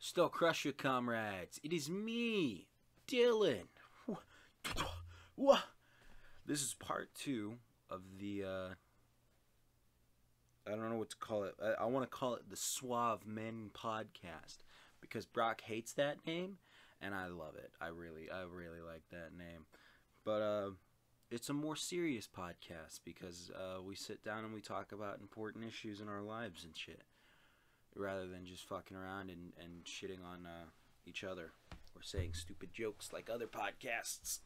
Still crush you, comrades. It is me, Dylan. What? This is part 2 of the, I don't know what to call it. I want to call it the Suave Men podcast because Brock hates that name, and I love it. I really like that name. But it's a more serious podcast because we sit down and we talk about important issues in our lives and shit, rather than just fucking around and shitting on each other or saying stupid jokes like other podcasts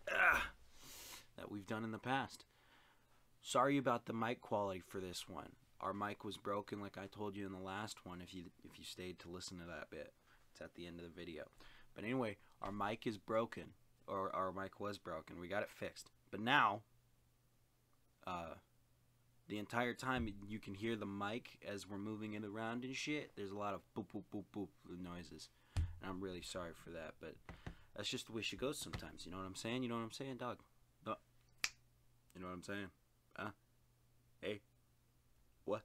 that we've done in the past. Sorry about the mic quality for this one. Our mic was broken, like I told you in the last one. If you stayed to listen to that bit, it's at the end of the video. But anyway, our mic is broken, or our mic was broken. We got it fixed. But now, the entire time you can hear the mic as we're moving it around and shit. There's a lot of boop boop boop boop noises, and I'm really sorry for that. But that's just the way she goes sometimes. You know what I'm saying? You know what I'm saying, dog? You know what I'm saying? Hey. What?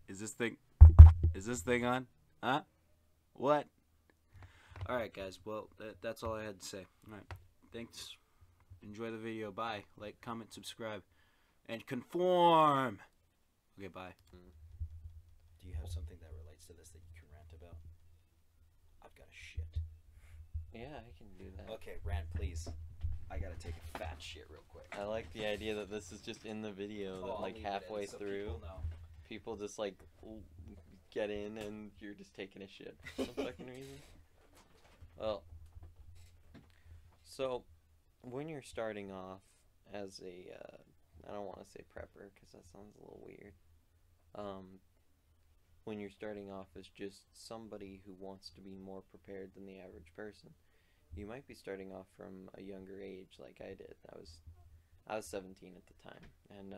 Is this thing on? Huh? What? Alright, guys. Well, that's all I had to say. Alright. Thanks. Enjoy the video. Bye. Like, comment, subscribe. And conform! Okay, bye. Do you have something that relates to this that you can rant about? I've got a shit. Yeah, I can do that. Okay, rant, please. I gotta take a fat shit real quick. I like the idea that this is just in the video, that like halfway through, people just like get in and you're just taking a shit for some fucking reason. Well, so when you're starting off as a, I don't want to say prepper because that sounds a little weird. When you're starting off as just somebody who wants to be more prepared than the average person, you might be starting off from a younger age like I did. I was 17 at the time, and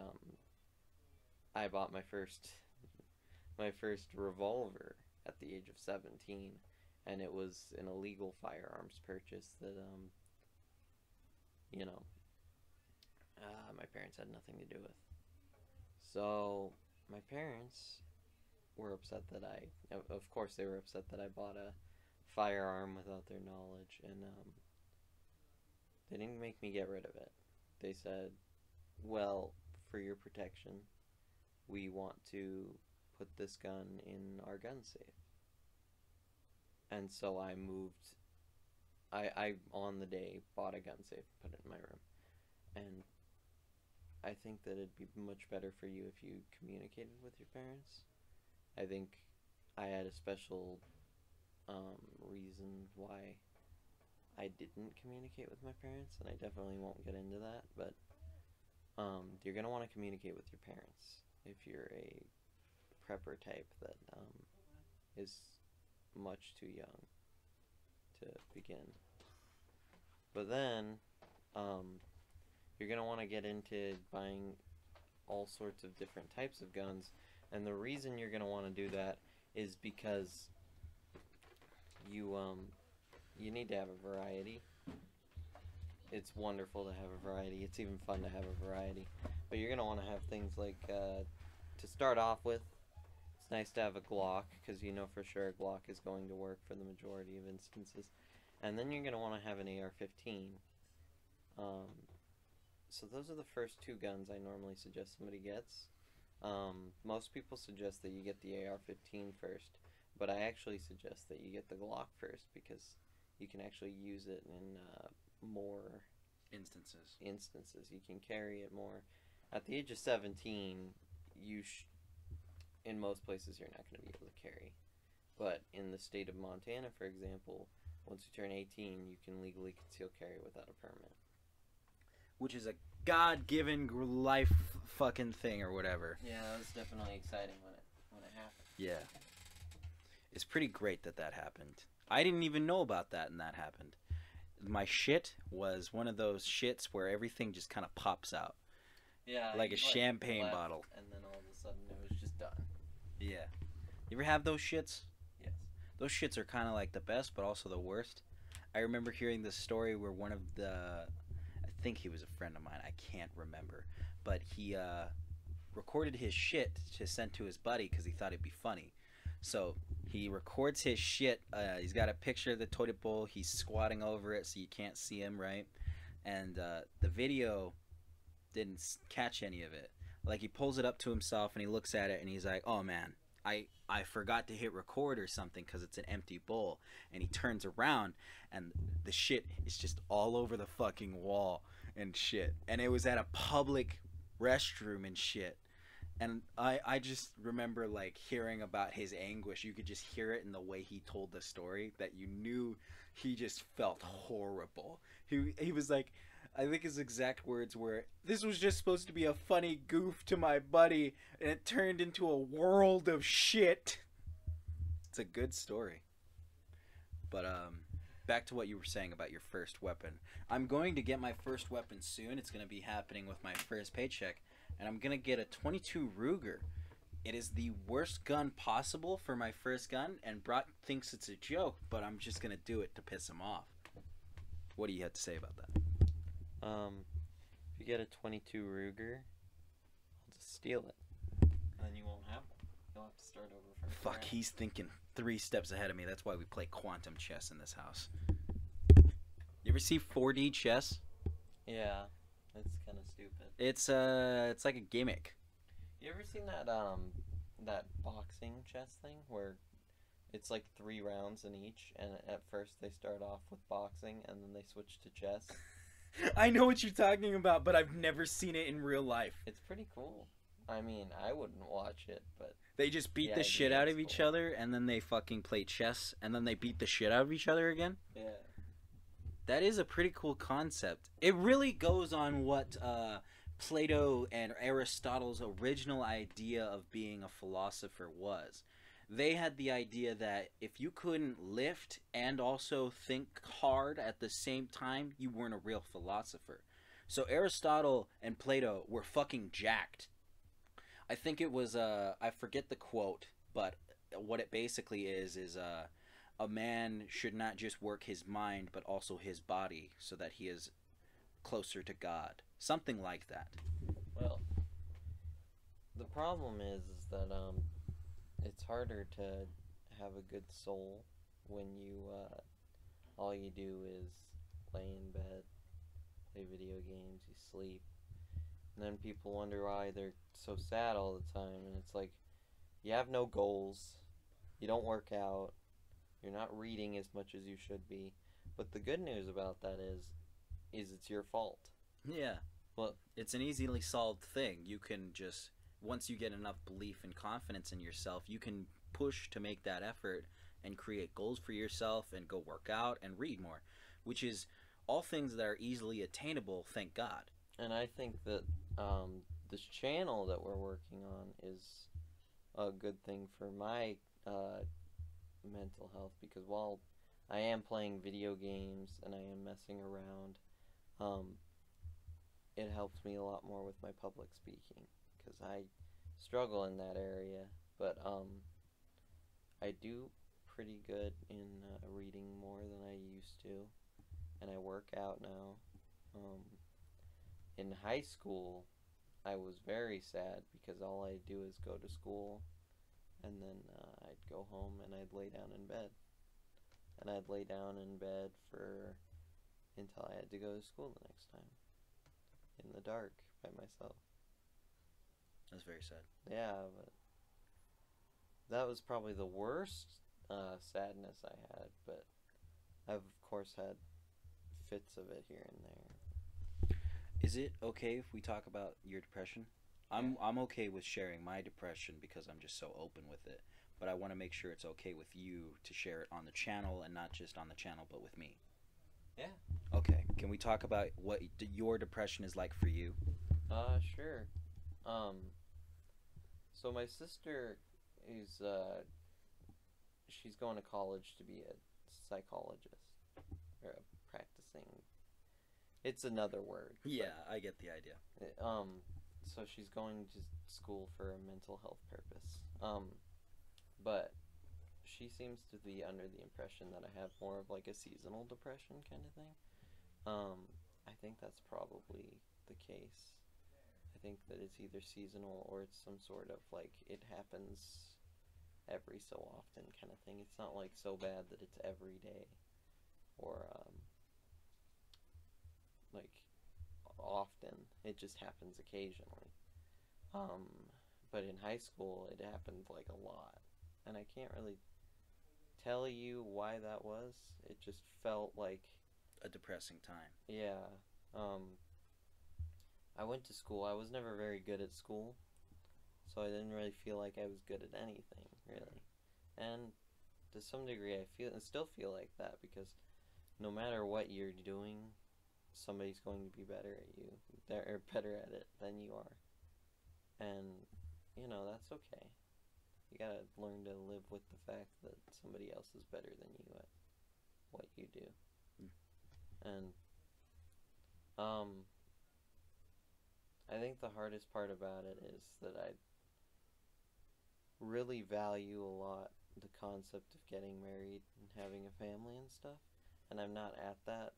I bought my first revolver at the age of 17, and it was an illegal firearms purchase that my parents had nothing to do with. So my parents were upset that of course they were upset that I bought a firearm without their knowledge, and they didn't make me get rid of it. They said, well, for your protection, we want to put this gun in our gun safe. And so I on the day bought a gun safe, put it in my room. And I think that it'd be much better for you if you communicated with your parents. I think I had a special reason why I didn't communicate with my parents, and I definitely won't get into that, but you're going to want to communicate with your parents if you're a prepper type that is much too young to begin. But then you're going to want to get into buying all sorts of different types of guns, and the reason you're going to want to do that is because you need to have a variety. It's wonderful to have a variety. It's even fun to have a variety. But you're going to want to have things like, to start off with, it's nice to have a Glock, because you know for sure a Glock is going to work for the majority of instances. And then you're going to want to have an AR-15. So those are the first two guns I normally suggest somebody gets. Most people suggest that you get the AR-15 first, but I actually suggest that you get the Glock first because you can actually use it in more instances. You can carry it more. At the age of 17, in most places you're not going to be able to carry. But in the state of Montana, for example, once you turn 18, you can legally conceal carry without a permit. Which is a God-given life fucking thing or whatever. Yeah, that was definitely exciting when it happened. Yeah. It's pretty great that happened. I didn't even know about that, and that happened. My shit was one of those shits where everything just kind of pops out. Yeah. Like a champagne bottle. And then all of a sudden it was just done. Yeah. You ever have those shits? Yes. Those shits are kind of like the best, but also the worst. I remember hearing this story where one of the... I think he was a friend of mine. I can't remember. But he recorded his shit to send to his buddy because he thought it'd be funny. So he records his shit. He's got a picture of the toilet bowl. He's squatting over it so you can't see him, right? And the video didn't catch any of it. Like, he pulls it up to himself and he looks at it and he's like, oh man, I forgot to hit record or something because it's an empty bowl. And he turns around and the shit is just all over the fucking wall and shit. And it was at a public restroom and shit. And I just remember, like, hearing about his anguish. You could just hear it in the way he told the story, that you knew he just felt horrible. He was like, I think his exact words were, "This was just supposed to be a funny goof to my buddy, and it turned into a world of shit." It's a good story. But back to what you were saying about your first weapon. I'm going to get my first weapon soon. It's going to be happening with my first paycheck, and I'm going to get a 22 Ruger. It is the worst gun possible for my first gun, and Brock thinks it's a joke, but I'm just going to do it to piss him off. What do you have to say about that? If you get a 22 Ruger, I'll just steal it. And then you won't have one. You'll have to start over from Fuck, scratch. he's thinking 3 steps ahead of me. That's why we play quantum chess in this house. You ever see 4D chess? Yeah, it's kind of stupid. It's like a gimmick. You ever seen that that boxing chess thing where it's like 3 rounds in each, and at first they start off with boxing and then they switch to chess? I know what you're talking about, but I've never seen it in real life. It's pretty cool. I mean, I wouldn't watch it, but They just beat The the shit out idea of is each cool. other, and then they fucking play chess, and then they beat the shit out of each other again. yeah. That is a pretty cool concept. It really goes on what Plato and Aristotle's original idea of being a philosopher was. They had the idea that if you couldn't lift and also think hard at the same time, you weren't a real philosopher. So Aristotle and Plato were fucking jacked. I think it was, I forget the quote, but what it basically is a man should not just work his mind, but also his body, so that he is closer to God. Something like that. Well, the problem is that it's harder to have a good soul when you all you do is lay in bed, play video games, you sleep, and then people wonder why they're so sad all the time. And it's like, you have no goals, you don't work out, you're not reading as much as you should be. But the good news about that is it's your fault. Yeah. Well, it's an easily solved thing. You can just, once you get enough belief and confidence in yourself, you can push to make that effort and create goals for yourself and go work out and read more, which is all things that are easily attainable, thank God. And I think that this channel that we're working on is a good thing for my mental health, because while I am playing video games and I am messing around, it helps me a lot more with my public speaking, because I struggle in that area. But I do pretty good in reading more than I used to, and I work out now. In high school, I was very sad because all I do is go to school, and then I'd go home and I'd lay down in bed. And I'd lay down in bed until I had to go to school the next time. In the dark, by myself. That's very sad. Yeah, but that was probably the worst sadness I had, but I've of course had fits of it here and there. Is it okay if we talk about your depression? I'm okay with sharing my depression because I'm just so open with it. But I want to make sure it's okay with you to share it on the channel, and not just on the channel, but with me. Yeah. Okay. Can we talk about what your depression is like for you? Sure. So my sister is she's going to college to be a psychologist, or a practicing. It's another word. Yeah, I get the idea. So she's going to school for a mental health purpose. But she seems to be under the impression that I have more of like a seasonal depression kind of thing. I think that's probably the case. I think that it's either seasonal or it's some sort of like, it happens every so often kind of thing. It's not like so bad that it's every day or like often. It just happens occasionally. Um, but in high school, it happened like a lot, and I can't really tell you why that was. It just felt like A depressing time. yeah. I went to school. I was never very good at school, so I didn't really feel like I was good at anything really. And to some degree, I feel and still feel like that because no matter what you're doing, somebody's going to be better at you. They're better at it than you are, and that's okay. You gotta learn to live with the fact that somebody else is better than you at what you do. Mm. And I think the hardest part about it is that I really value a lot the concept of getting married and having a family and stuff, and I'm not at that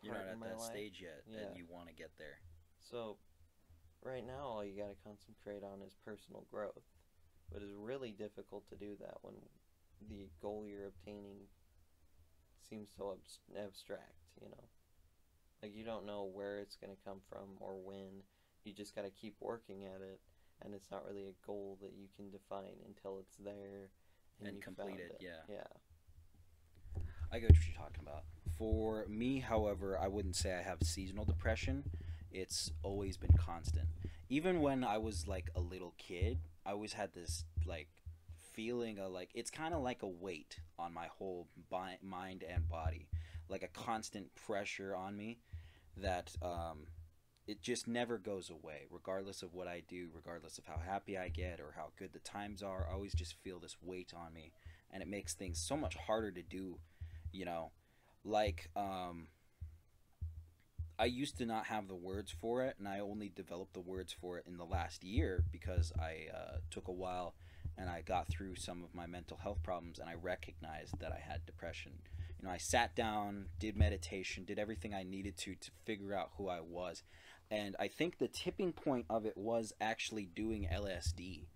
You're part not in at my that life. stage yet, Yeah. and you want to get there. So right now, all you gotta concentrate on is personal growth, but it's really difficult to do that when the goal you're obtaining seems so abstract. Like you don't know where it's gonna come from or when. You just gotta keep working at it, and it's not really a goal that you can define until it's there And you complete found it, yeah. Yeah. I get what you're talking about. For me, however, I wouldn't say I have seasonal depression. It's always been constant. Even when I was like a little kid, I always had this like feeling of like it's kind of like a weight on my whole mind and body, like a constant pressure on me that it just never goes away, regardless of what I do, regardless of how happy I get or how good the times are. I always just feel this weight on me, and it makes things so much harder to do. You know, like I used to not have the words for it, and I only developed the words for it in the last year because I took a while and I got through some of my mental health problems, and I recognized that I had depression. I sat down, did meditation, did everything I needed to figure out who I was. And I think the tipping point of it was actually doing LSD.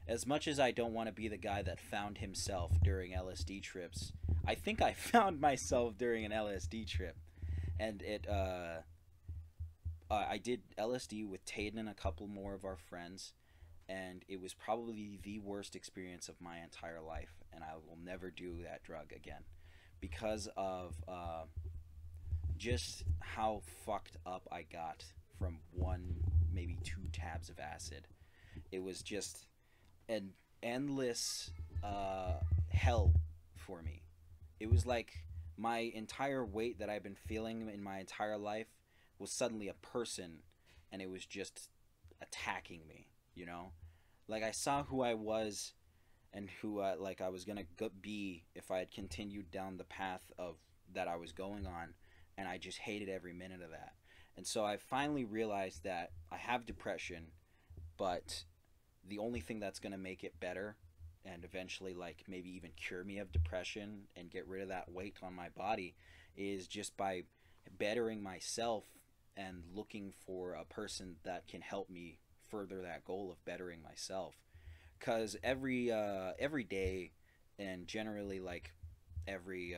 As much as I don't want to be the guy that found himself during LSD trips, I think I found myself during an LSD trip. And I did LSD with Taden and a couple more of our friends, and it was probably the worst experience of my entire life, and I will never do that drug again because of just how fucked up I got from one, maybe two tabs of acid. It was just an endless hell for me. It was like my entire weight that I've been feeling in my entire life was suddenly a person, and it was just attacking me, you know? Like I saw who I was and who like I was gonna be if I had continued down the path of that I was going on, and I just hated every minute of that. And so I finally realized that I have depression, but the only thing that's gonna make it better and eventually like maybe even cure me of depression and get rid of that weight on my body is just by bettering myself and looking for a person that can help me further that goal of bettering myself. Because every day, and generally like every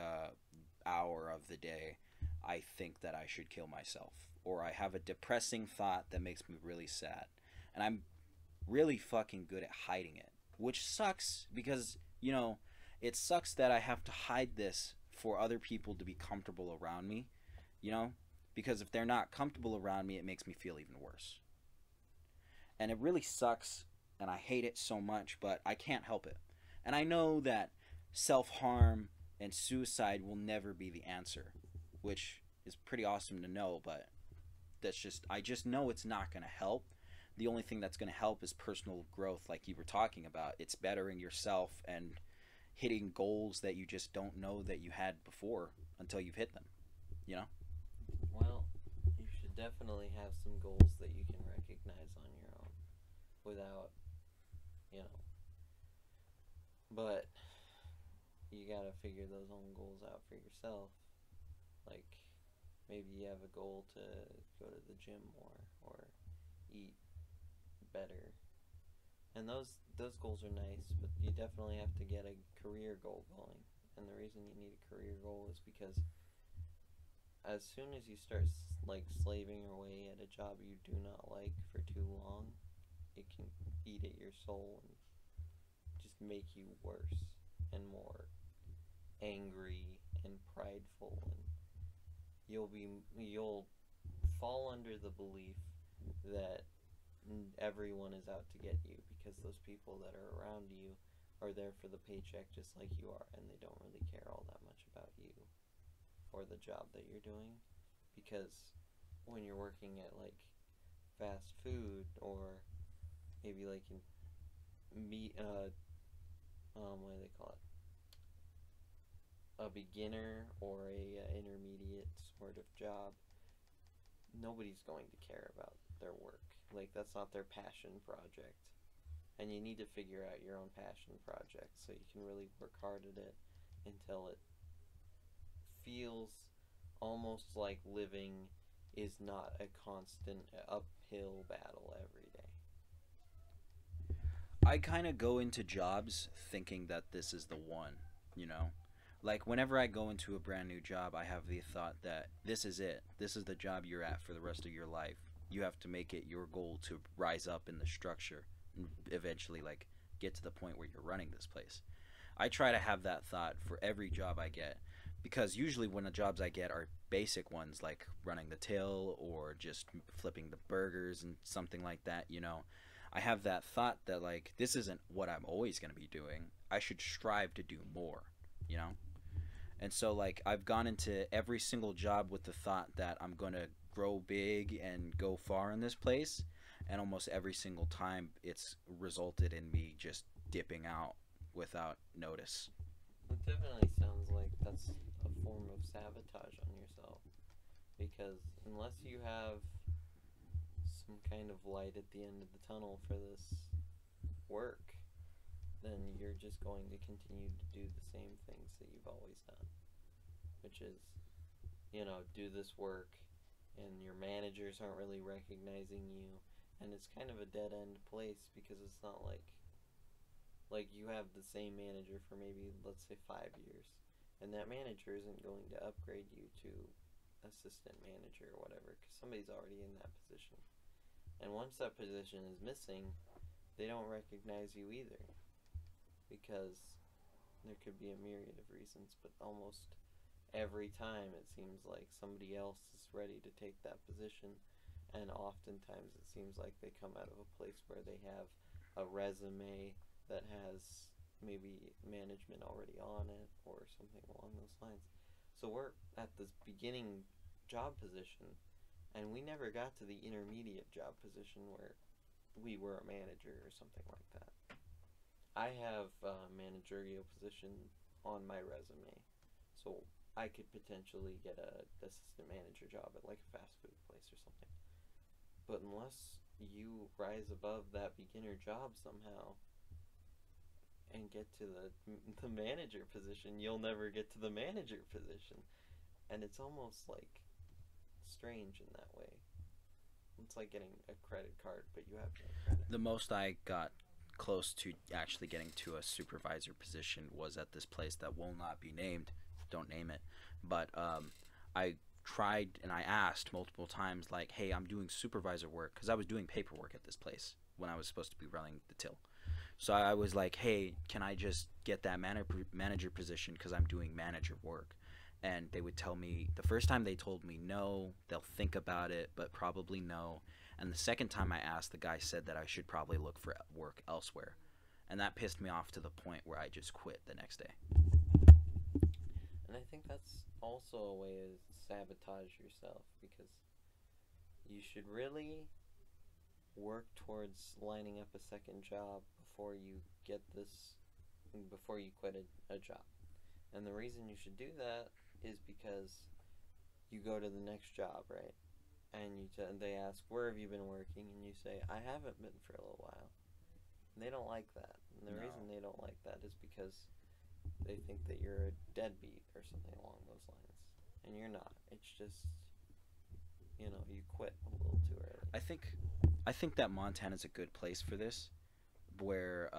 hour of the day, I think that I should kill myself, or I have a depressing thought that makes me really sad, and I'm really fucking good at hiding it, which sucks because it sucks that I have to hide this for other people to be comfortable around me, you know, because if they're not comfortable around me, it makes me feel even worse, and it really sucks, and I hate it so much, but I can't help it. And I know that self-harm and suicide will never be the answer, which is pretty awesome to know, but I just know it's not going to help. The only thing that's going to help is personal growth, like you were talking about. It's bettering yourself and hitting goals that you just don't know that you had before until you've hit them, you know? Well, you should definitely have some goals that you can recognize on your own without, you know, but you gotta figure those own goals out for yourself. Like, maybe you have a goal to go to the gym more or eat better And those goals are nice, but you definitely have to get a career goal going. And the reason you need a career goal is because as soon as you start like slaving away at a job you do not like for too long, it can eat at your soul and just make you worse and more angry and prideful, and you'll fall under the belief that everyone is out to get you because those people that are around you are there for the paycheck just like you are, and they don't really care all that much about you or the job that you're doing. Because when you're working at like fast food, or maybe like in meat what do they call it, a beginner or a intermediate sort of job, nobody's going to care about their work. Like, that's not their passion project. And you need to figure out your own passion project so you can really work hard at it until it feels almost like living is not a constant uphill battle every day. I kind of go into jobs thinking that this is the one, you know? Like, whenever I go into a brand new job, I have the thought that this is it. This is the job you're at for the rest of your life. You have to make it your goal to rise up in the structure and eventually, like, get to the point where you're running this place. I try to have that thought for every job I get, because usually when the jobs I get are basic ones like running the till or just flipping the burgers and something like that, you know, I have that thought that, like, this isn't what I'm always going to be doing. I should strive to do more, you know? And so, like, I've gone into every single job with the thought that I'm going to grow big and go far in this place. And almost every single time it's resulted in me just dipping out without notice. It definitely sounds like that's a form of sabotage on yourself. Because unless you have some kind of light at the end of the tunnel for this work, then you're just going to continue to do the same things that you've always done. Which is, you know, do this work, and your managers aren't really recognizing you, and it's kind of a dead end place because it's not like you have the same manager for maybe, let's say, 5 years, and that manager isn't going to upgrade you to assistant manager or whatever because somebody's already in that position. And once that position is missing, they don't recognize you either, because there could be a myriad of reasons, but almost every time it seems like somebody else is ready to take that position, and oftentimes it seems like they come out of a place where they have a resume that has maybe management already on it or something along those lines. So we're at this beginning job position, and we never got to the intermediate job position where we were a manager or something like that. I have a managerial position on my resume, so I could potentially get a assistant manager job at like a fast food place or something. But unless you rise above that beginner job somehow and get to the manager position, you'll never get to the manager position. And it's almost like strange in that way. It's like getting a credit card, but you have no credit. The most I got close to actually getting to a supervisor position was at this place that will not be named. Don't name it. But I tried and I asked multiple times, like, hey, I'm doing supervisor work, because I was doing paperwork at this place when I was supposed to be running the till. So I was like, hey, can I just get that manager position because I'm doing manager work? And they would tell me, the first time they told me no, they'll think about it, but probably no. And the second time I asked, the guy said that I should probably look for work elsewhere. And that pissed me off to the point where I just quit the next day. And I think that's also a way to sabotage yourself, because you should really work towards lining up a second job before you quit a job. And the reason you should do that is because you go to the next job, right? And they ask, where have you been working? And you say, I haven't been for a little while. And they don't like that. And the reason they don't like that is because they think that you're a deadbeat or something along those lines. And you're not. It's just, you quit a little too early. I think that Montana's a good place for this, where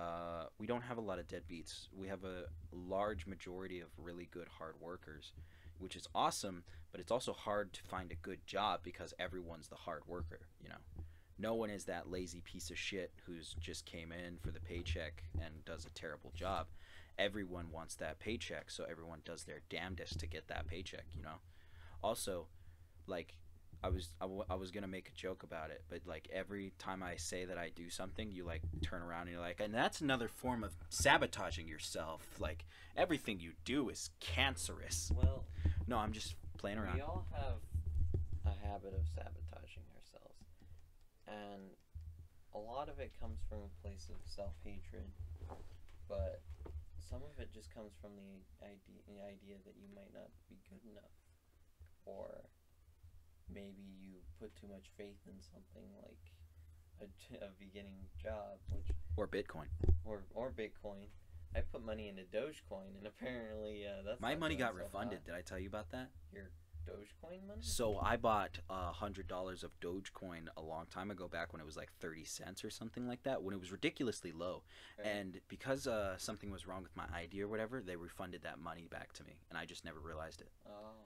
we don't have a lot of deadbeats. We have a large majority of really good hard workers, which is awesome, but it's also hard to find a good job because everyone's the hard worker, you know. No one is that lazy piece of shit who's just came in for the paycheck and does a terrible job. Everyone wants that paycheck, so everyone does their damnedest to get that paycheck, you know. Also, like I was gonna make a joke about it, but like every time I say that I do something, you like turn around and you're like, and that's another form of sabotaging yourself. Like everything you do is cancerous. Well, No, I'm just playing around. we all have a habit of sabotaging ourselves, and a lot of it comes from a place of self-hatred, but some of it just comes from the idea that you might not be good enough, or maybe you put too much faith in something like a beginning job, which Or Bitcoin. or Bitcoin. I put money into Dogecoin, and apparently that's My not money doing got so refunded. hot. Did I tell you about that? Your Dogecoin money? So I bought $100 of Dogecoin a long time ago, back when it was like 30 cents or something like that, when it was ridiculously low. Right. And because something was wrong with my ID or whatever, they refunded that money back to me, and I just never realized it. Oh.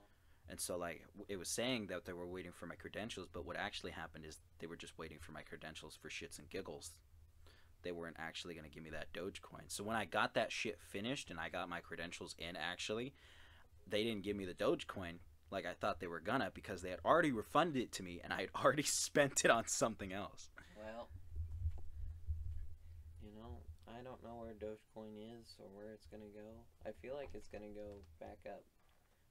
And so like it was saying that they were waiting for my credentials, but what actually happened is they were just waiting for my credentials for shits and giggles. They weren't actually going to give me that Dogecoin. So when I got that shit finished and I got my credentials in, actually, they didn't give me the Dogecoin like I thought they were gonna, because they had already refunded it to me and I had already spent it on something else. Well, you know, I don't know where Dogecoin is or where it's gonna go. I feel like it's gonna go back up.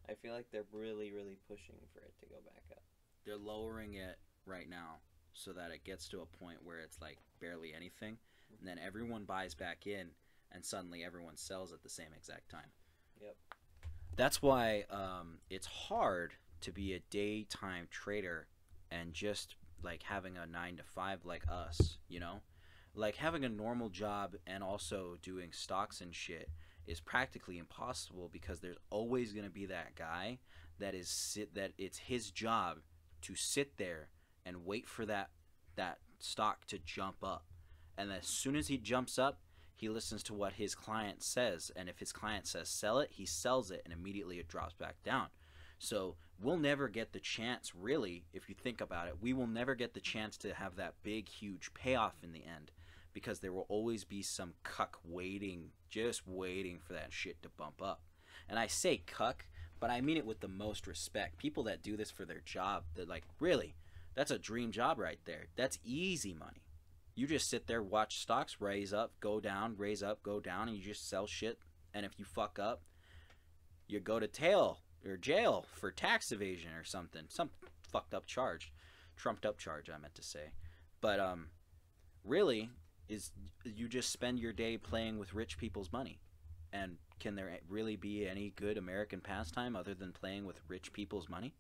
I feel like they're really, really pushing for it to go back up. They're lowering it right now so that it gets to a point where it's like barely anything, and then everyone buys back in, and suddenly everyone sells at the same exact time. Yep. That's why it's hard to be a daytime trader and just like having a 9 to 5 like us, you know? Like having a normal job and also doing stocks and shit is practically impossible, because there's always going to be that guy that it's his job to sit there and wait for that stock to jump up. And as soon as he jumps up, he listens to what his client says, and if his client says sell it, he sells it, and immediately it drops back down. So we'll never get the chance, really, if you think about it, we will never get the chance to have that big, huge payoff in the end, because there will always be some cuck waiting, just waiting for that shit to bump up. And I say cuck, but I mean it with the most respect. People that do this for their job, they're like, really, that's a dream job right there. That's easy money. You just sit there, watch stocks raise up, go down, raise up, go down, and you just sell shit. And if you fuck up, you go to jail for tax evasion or something. Some fucked up charge. Trumped up charge, I meant to say. But really, is you just spend your day playing with rich people's money. And can there really be any good American pastime other than playing with rich people's money?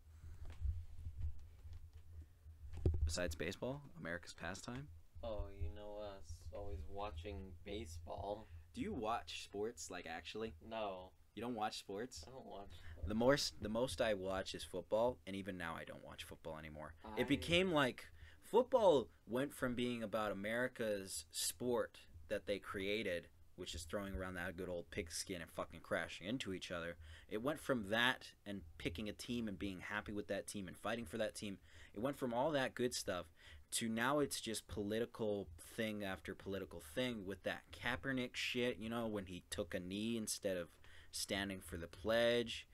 Besides baseball, America's pastime? Oh, you know us always watching baseball. Do you watch sports, like, actually? No, You don't watch sports? I don't watch. The most I watch is football, and even now I don't watch football anymore. It I- became like football went from being about America's sport that they created, which is throwing around that good old pigskin and fucking crashing into each other. It went from that and picking a team and being happy with that team and fighting for that team. It went from all that good stuff to now it's just political thing after political thing with that Kaepernick shit, you know, when he took a knee instead of standing for the pledge.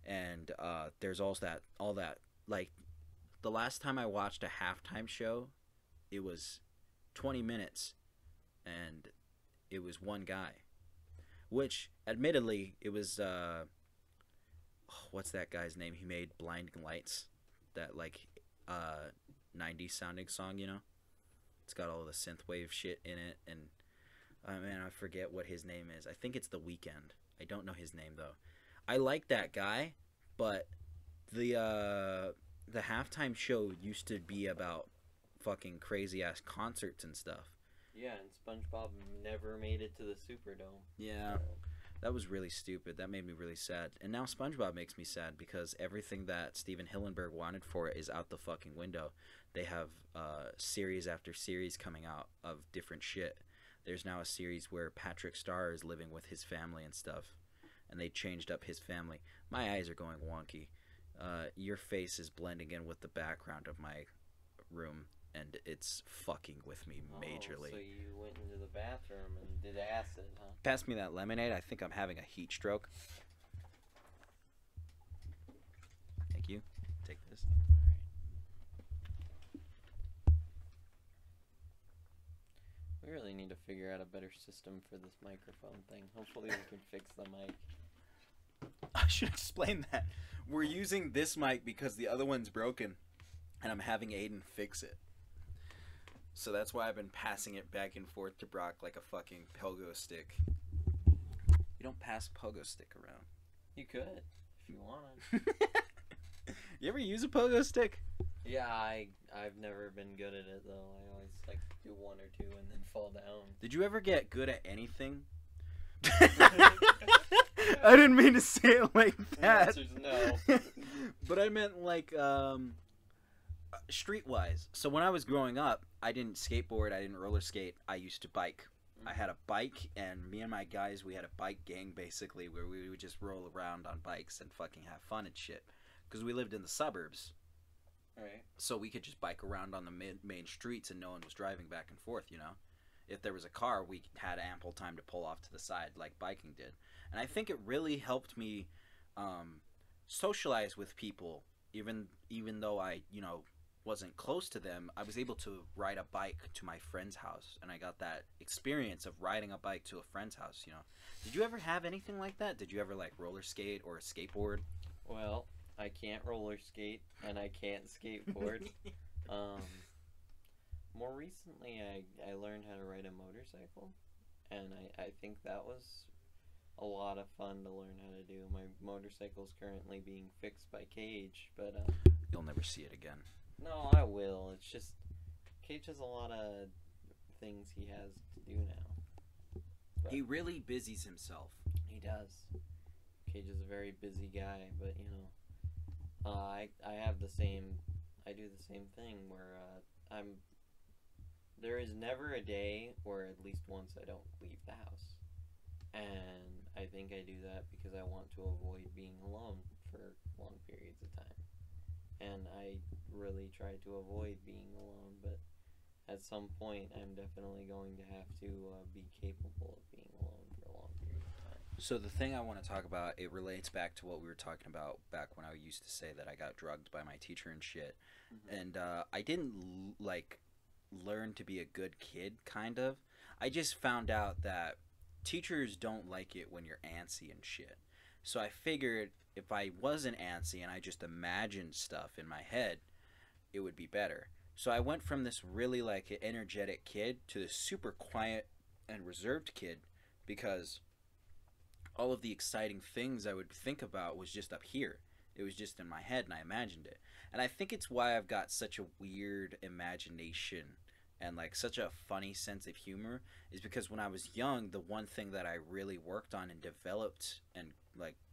And there's all that, like, the last time I watched a halftime show, it was 20 minutes, and it was one guy, which admittedly it was what's that guy's name? He made Blinding Lights, that like 90s sounding song, you know. It's got all the synthwave shit in it, and man, I forget what his name is. I think it's The Weeknd. I don't know his name though. I like that guy, but the halftime show used to be about fucking crazy ass concerts and stuff. Yeah, and SpongeBob never made it to the Superdome. Yeah, that was really stupid. That made me really sad. And now SpongeBob makes me sad because everything that Steven Hillenburg wanted for it is out the fucking window. They have series after series coming out of different shit. there's now a series where Patrick Star is living with his family and stuff, and they changed up his family. My eyes are going wonky. Your face is blending in with the background of my room, and it's fucking with me majorly. So you went into the bathroom and did acid, huh? Pass me that lemonade. I think I'm having a heat stroke. Thank you. Take this. We really need to figure out a better system for this microphone thing. Hopefully we can fix the mic. I should explain that. We're using this mic because the other one's broken, and I'm having Aiden fix it. So that's why I've been passing it back and forth to Brock like a fucking pogo stick. You don't pass pogo stick around. You could, if you wanted. You ever use a pogo stick? Yeah, I've never been good at it, though. I always like do one or two and then fall down. Did you ever get good at anything? I didn't mean to say it like that. The answer's no. But I meant like streetwise. So when I was growing up, I didn't skateboard, I didn't roller skate. I used to bike. I had a bike, and me and my guys, we had a bike gang basically, where we would just roll around on bikes and fucking have fun and shit. Because we lived in the suburbs. Right. So we could just bike around on the main streets and no one was driving back and forth, you know? If there was a car, we had ample time to pull off to the side like biking did. And I think it really helped me socialize with people. Even though I, you know, wasn't close to them, I was able to ride a bike to my friend's house. And I got that experience of riding a bike to a friend's house, you know? Did you ever have anything like that? Did you ever, like, roller skate or skateboard? Well, I can't roller skate and I can't skateboard. More recently, I learned how to ride a motorcycle, and I think that was a lot of fun to learn how to do. My motorcycle's currently being fixed by Cage, but You'll never see it again. no, I will. It's just Cage has a lot of things he has to do now. But He really busies himself. he does. Cage is a very busy guy, but you know, I have the same. I do the same thing where there is never a day where at least once I don't leave the house. And I think I do that because I want to avoid being alone for long periods of time. And I really try to avoid being alone, but at some point I'm definitely going to have to be capable of being alone for a long period of time. So the thing I want to talk about, it relates back to what we were talking about back when I used to say that I got drugged by my teacher and shit. Mm-hmm. And I didn't, learn to be a good kid, kind of. I just found out that teachers don't like it when you're antsy and shit. So I figured if I wasn't antsy and I just imagined stuff in my head, it would be better. So I went from this really, energetic kid to this super quiet and reserved kid because all of the exciting things I would think about was just up here. It was just in my head and I imagined it. And I think it's why I've got such a weird imagination and such a funny sense of humor is because when I was young, the one thing that I really worked on and developed and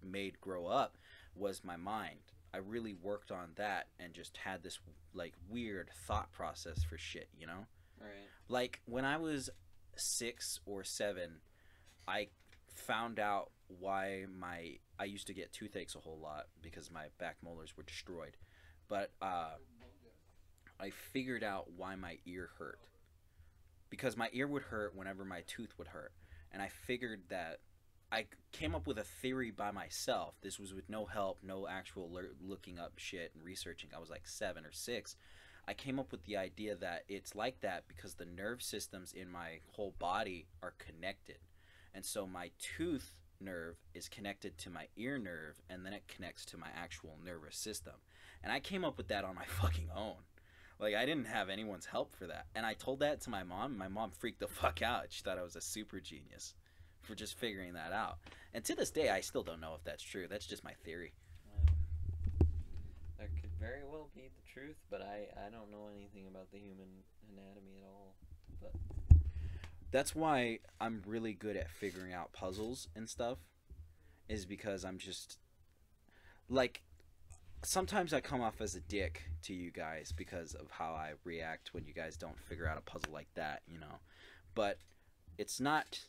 made grow up was my mind. I really worked on that and just had this weird thought process for shit, you know? Right. When I was 6 or 7, I found out why I used to get toothaches a whole lot because my back molars were destroyed. But I figured out why my ear hurt. Because my ear would hurt whenever my tooth would hurt. And I figured that I came up with a theory by myself. This was with no help, no actual looking up shit and researching. I was 7 or 6. I came up with the idea that it's like that because the nerve systems in my whole body are connected. And so my tooth nerve is connected to my ear nerve, and then it connects to my actual nervous system. And I came up with that on my fucking own. I didn't have anyone's help for that. And I told that to my mom. My mom freaked the fuck out. She thought I was a super genius for just figuring that out. And to this day, I still don't know if that's true. That's just my theory. Well, that could very well be the truth, but I don't know anything about the human anatomy at all. But that's why I'm really good at figuring out puzzles and stuff, is because I'm just sometimes I come off as a dick to you guys because of how I react when you guys don't figure out a puzzle like that, you know. But it's not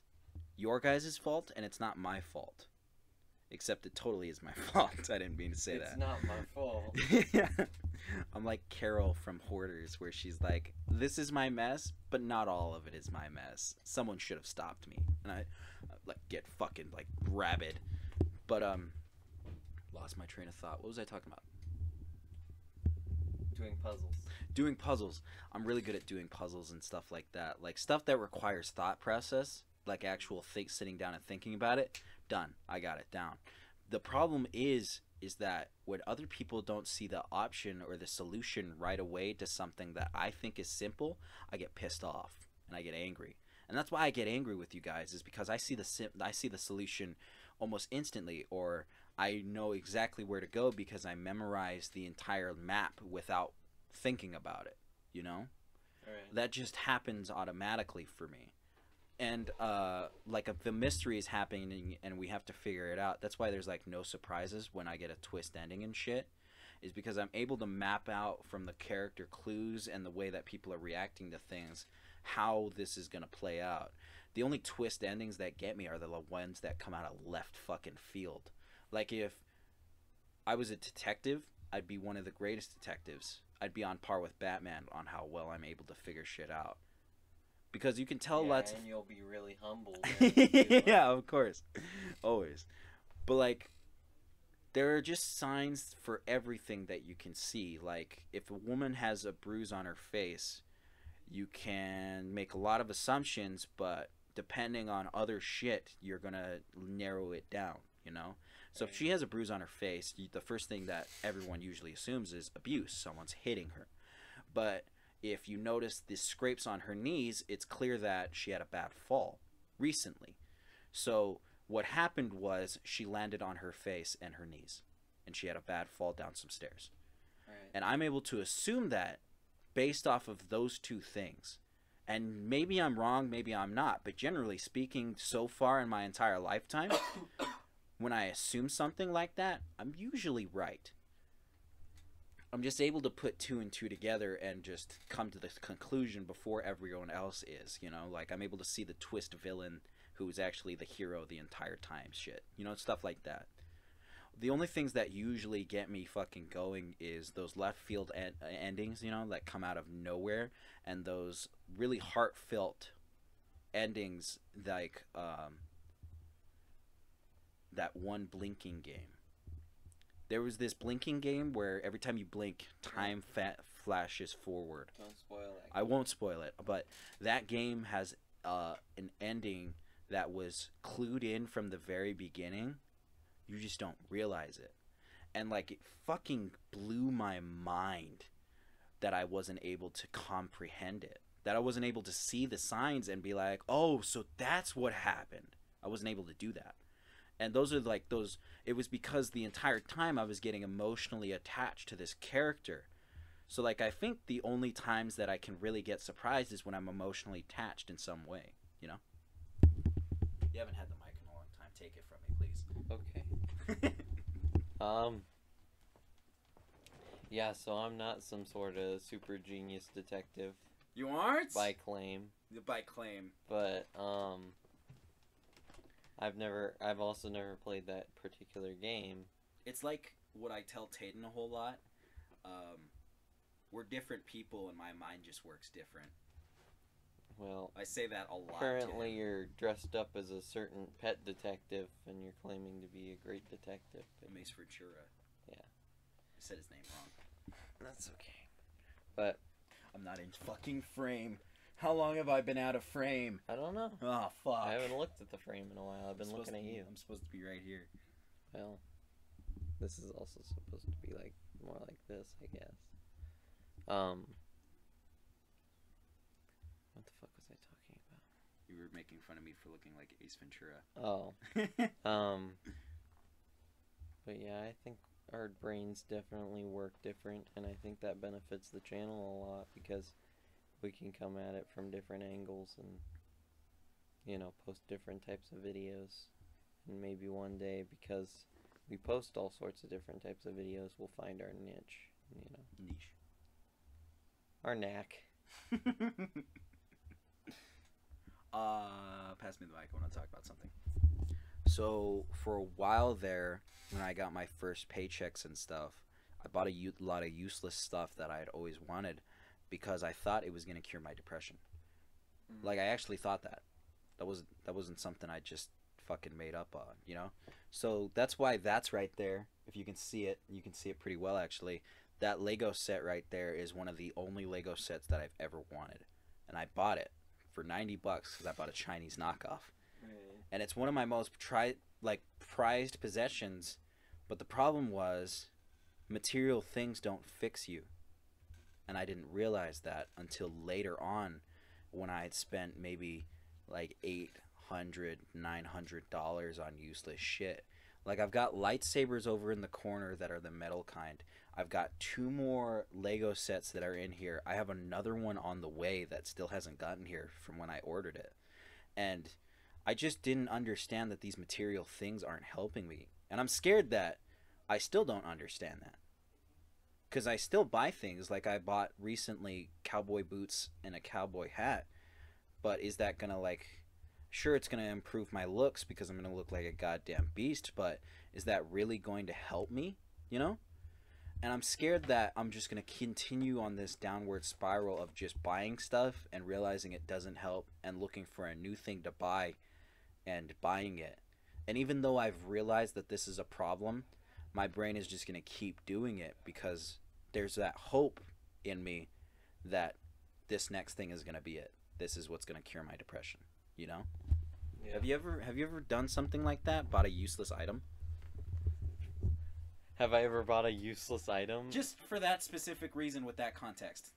your guys' fault, and it's not my fault. Except it totally is my fault. I didn't mean to say that. It's not my fault. I'm like Carol from Hoarders, where she's like, this is my mess, but not all of it is my mess. Someone should have stopped me. And I like get fucking like rabid. But lost my train of thought. What was I talking about? Doing puzzles. Doing puzzles. I'm really good at doing puzzles and stuff like that. Like stuff that requires thought process, like actual sitting down and thinking about it. Done. I got it down. The problem is that when other people don't see the option or the solution right away to something that I think is simple, I get pissed off and I get angry. And that's why I get angry with you guys, is because I see the solution almost instantly, or I know exactly where to go because I memorized the entire map without thinking about it, you know? Right. That just happens automatically for me. And like if the mystery is happening and we have to figure it out, that's why there's like no surprises when I get a twist ending and shit, is because I'm able to map out from the character clues and the way that people are reacting to things how this is going to play out. The only twist endings that get me are the ones that come out of left fucking field. Like if I was a detective, I'd be one of the greatest detectives. I'd be on par with Batman on how well I'm able to figure shit out. Because you can tell lots of... and you'll be really humble. Yeah, of course. Always. But, like, there are just signs for everything that you can see. Like, if a woman has a bruise on her face, you can make a lot of assumptions, but depending on other shit, you're going to narrow it down, you know? So if she has a bruise on her face, the first thing that everyone usually assumes is abuse. Someone's hitting her. But... if you notice the scrapes on her knees, it's clear that she had a bad fall recently. So what happened was she landed on her face and her knees, and she had a bad fall down some stairs. Right. And I'm able to assume that based off of those two things. And maybe I'm wrong, maybe I'm not, but generally speaking, so far in my entire lifetime, when I assume something like that, I'm usually right. I'm just able to put two and two together and just come to the conclusion before everyone else is, you know? Like, I'm able to see the twist villain who is actually the hero the entire time shit. You know, stuff like that. The only things that usually get me fucking going is those left field endings, you know, that come out of nowhere, and those really heartfelt endings like that one blinking game. There was this blinking game where every time you blink, time flashes forward. Don't spoil it. I won't spoil it, but that game has an ending that was clued in from the very beginning. You just don't realize it. And, like, it fucking blew my mind that I wasn't able to comprehend it. That I wasn't able to see the signs and be like, oh, so that's what happened. I wasn't able to do that. And those are like those, it was because the entire time I was getting emotionally attached to this character. So like I think the only times that I can really get surprised is when I'm emotionally attached in some way, you know? You haven't had the mic in a long time. Take it from me, please. Okay. Yeah, so I'm not some sort of super genius detective. You aren't? By claim. By claim. But, I've also never played that particular game. It's like what I tell Tayden a whole lot. We're different people and my mind just works different. Well, I say that a lot. Apparently you're dressed up as a certain pet detective and you're claiming to be a great detective. Mace Ventura. Yeah. I said his name wrong. That's okay. But I'm not in fucking frame. How long have I been out of frame? I don't know. Oh, fuck. I haven't looked at the frame in a while. I've been looking at you. I'm supposed to be right here. Well, this is also supposed to be like more like this, I guess. What the fuck was I talking about? You were making fun of me for looking like Ace Ventura. Oh. But yeah, I think our brains definitely work different, and I think that benefits the channel a lot because we can come at it from different angles and, you know, post different types of videos. And maybe one day, because we post all sorts of different types of videos, we'll find our niche, you know. Niche. Our knack. Pass me the mic. I want to talk about something. So for a while there, when I got my first paychecks and stuff, I bought a lot of useless stuff that I had always wanted because I thought it was gonna cure my depression. Like I actually thought that. That wasn't something I just fucking made up on, you know? So that's why that's right there. If you can see it, you can see it pretty well actually. That Lego set right there is one of the only Lego sets that I've ever wanted. And I bought it for $90 because I bought a Chinese knockoff. Right. And it's one of my most prized possessions. But the problem was, material things don't fix you. And I didn't realize that until later on, when I had spent maybe like $800, $900 on useless shit. Like I've got lightsabers over in the corner that are the metal kind. I've got 2 more Lego sets that are in here. I have another one on the way that still hasn't gotten here from when I ordered it. And I just didn't understand that these material things aren't helping me. And I'm scared that I still don't understand that. Because I still buy things. Like I bought recently cowboy boots and a cowboy hat. But is that going to like... Sure, it's going to improve my looks because I'm going to look like a goddamn beast. But is that really going to help me? You know? And I'm scared that I'm just going to continue on this downward spiral of just buying stuff and realizing it doesn't help and looking for a new thing to buy and buying it. And even though I've realized that this is a problem, my brain is just going to keep doing it because there's that hope in me that this next thing is going to be it. This is what's going to cure my depression, you know? Yeah. Have you ever done something like that? Bought a useless item? Have I ever bought a useless item? Just for that specific reason with that context.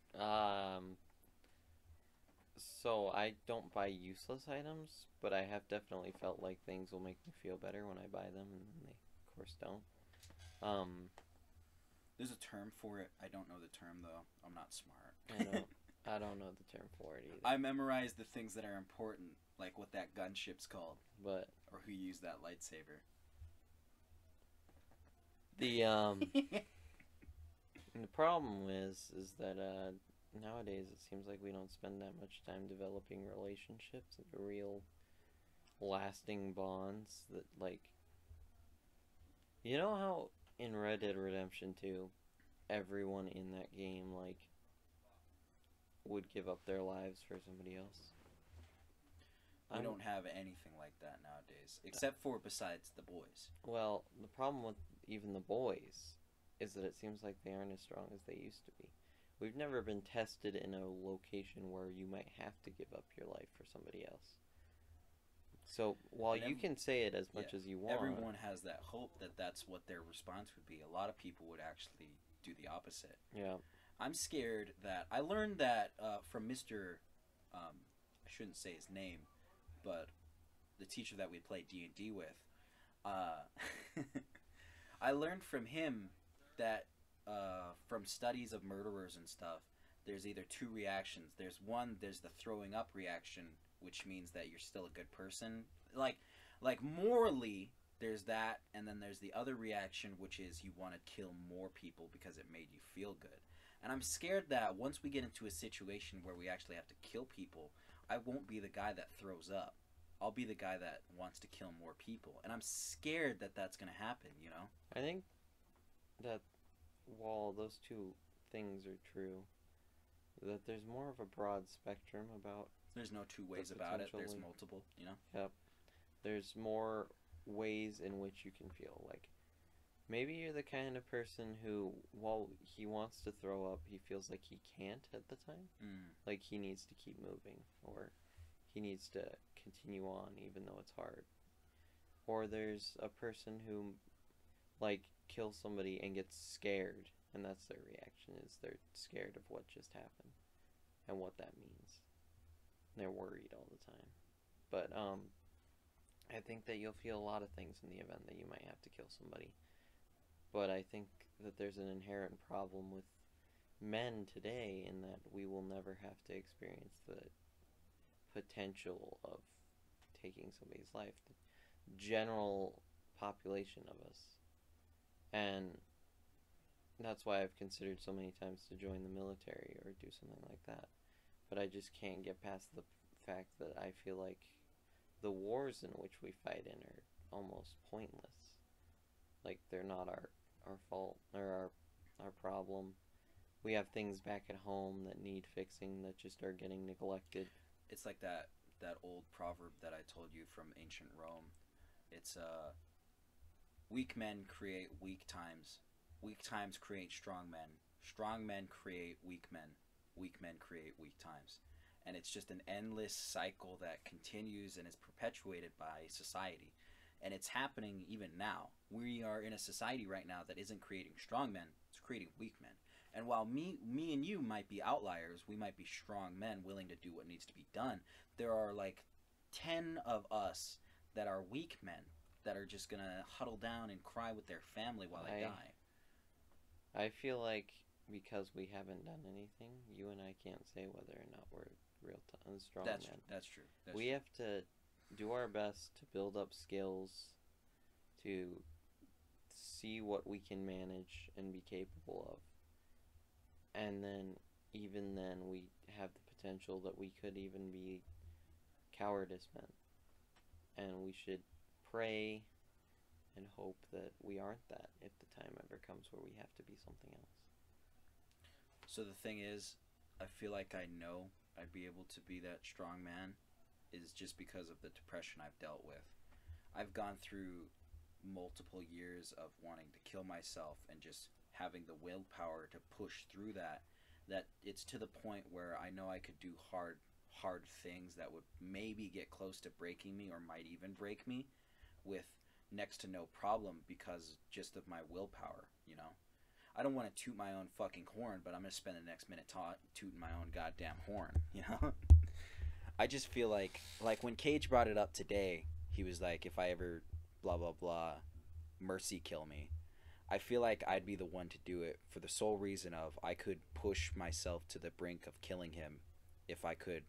So I don't buy useless items, but I have definitely felt like things will make me feel better when I buy them, and they, of course, don't. There's a term for it. I don't know the term, though. I'm not smart. I don't know the term for it either. I memorized the things that are important, like what that gunship's called, But or who used that lightsaber. the problem is that nowadays it seems like we don't spend that much time developing relationships and real lasting bonds that, like, you know how in Red Dead Redemption 2 everyone in that game like would give up their lives for somebody else? We don't have anything like that nowadays, except for besides the boys. Well, the problem with even the boys is that it seems like they aren't as strong as they used to be. We've never been tested in a location where you might have to give up your life for somebody else. So while you can say it as much as you want, everyone has that hope that that's what their response would be. A lot of people would actually do the opposite. Yeah. I'm scared that I learned that from Mr. I shouldn't say his name, but the teacher that we played D&D with. I learned from him that from studies of murderers and stuff, there's either 2 reactions. There's the throwing up reaction, which means that you're still a good person. Like morally, there's that, and then there's the other reaction, which is you want to kill more people because it made you feel good. And I'm scared that once we get into a situation where we actually have to kill people, I won't be the guy that throws up. I'll be the guy that wants to kill more people. And I'm scared that that's going to happen, you know? I think that while those 2 things are true, that there's more of a broad spectrum about... There's no 2 ways about it. There's multiple, you know? Yep. There's more ways in which you can feel. Like, maybe you're the kind of person who, while he wants to throw up, he feels like he can't at the time. Like, he needs to keep moving, or he needs to continue on even though it's hard. Or there's a person who, like, kills somebody and gets scared, and that's their reaction, is they're scared of what just happened and what that means. They're worried all the time. But I think that you'll feel a lot of things in the event that you might have to kill somebody. But I think that there's an inherent problem with men today in that we will never have to experience the potential of taking somebody's life. The general population of us. And that's why I've considered so many times to join the military or do something like that. But I just can't get past the fact that I feel like the wars in which we fight in are almost pointless. Like, they're not our fault or our problem. We have things back at home that need fixing that just are getting neglected. It's like that old proverb that I told you from ancient Rome. It's weak men create weak times. Weak times create strong men. Strong men create weak men. Weak men create weak times. And it's just an endless cycle that continues and is perpetuated by society. And it's happening even now. We are in a society right now that isn't creating strong men, it's creating weak men. And while me and you might be outliers, we might be strong men willing to do what needs to be done, there are like 10 of us that are weak men that are just going to huddle down and cry with their family while they die. I feel like because we haven't done anything, you and I can't say whether or not we're strong men. That's true. We have to do our best to build up skills, to see what we can manage and be capable of. And then, even then, we have the potential that we could even be cowardice men. And we should pray and hope that we aren't that if the time ever comes where we have to be something else. So the thing is, I feel like I know I'd be able to be that strong man is just because of the depression I've dealt with. I've gone through multiple years of wanting to kill myself and just having the willpower to push through that it's to the point where I know I could do hard things that would maybe get close to breaking me or might even break me with next to no problem because just of my willpower, you know? I don't want to toot my own fucking horn, but I'm going to spend the next minute tooting my own goddamn horn, you know? I just feel like when Cage brought it up today, he was like, if I ever blah, blah, blah, mercy kill me. I feel like I'd be the one to do it for the sole reason of I could push myself to the brink of killing him if I could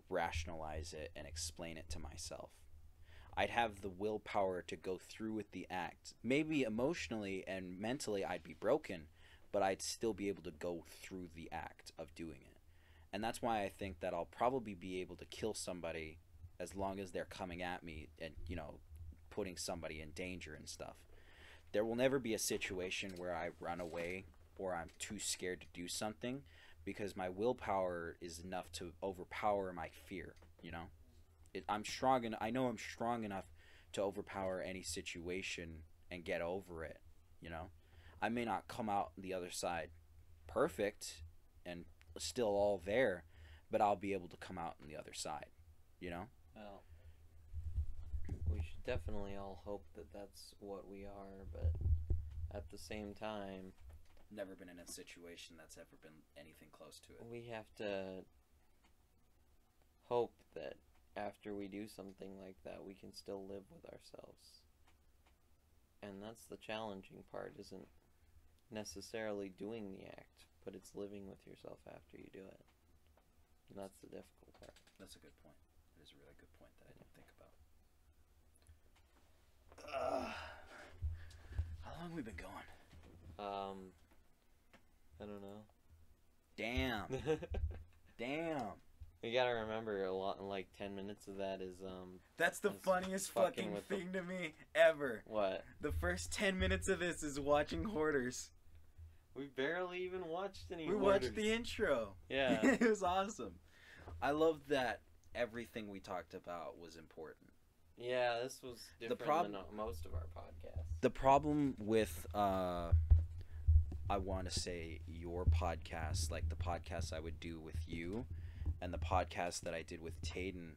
rationalize it and explain it to myself. I'd have the willpower to go through with the act. Maybe emotionally and mentally I'd be broken, but I'd still be able to go through the act of doing it. And that's why I think that I'll probably be able to kill somebody as long as they're coming at me and, you know, putting somebody in danger and stuff. There will never be a situation where I run away or I'm too scared to do something because my willpower is enough to overpower my fear, you know? I know I'm strong enough to overpower any situation and get over it, you know? I may not come out the other side perfect and still all there, but I'll be able to come out on the other side, you know? Well, we should definitely all hope that that's what we are, but at the same time, never been in a situation that's ever been anything close to it. We have to hope that after we do something like that, we can still live with ourselves. And that's the challenging part, isn't necessarily doing the act, but it's living with yourself after you do it. And that's the difficult part. That's a good point. It is a really good point that I didn't think about. How long have we been going? I don't know. Damn. Damn. You gotta remember, a lot, like 10 minutes of that is That's the funniest fucking thing to me ever. What? The first 10 minutes of this is watching Hoarders. We barely even watched any. We watched the intro. Yeah. It was awesome. I love that everything we talked about was important. Yeah, this was different than most of our podcasts. The problem with I want to say your podcast, like the podcast I would do with you and the podcast that I did with Tayden,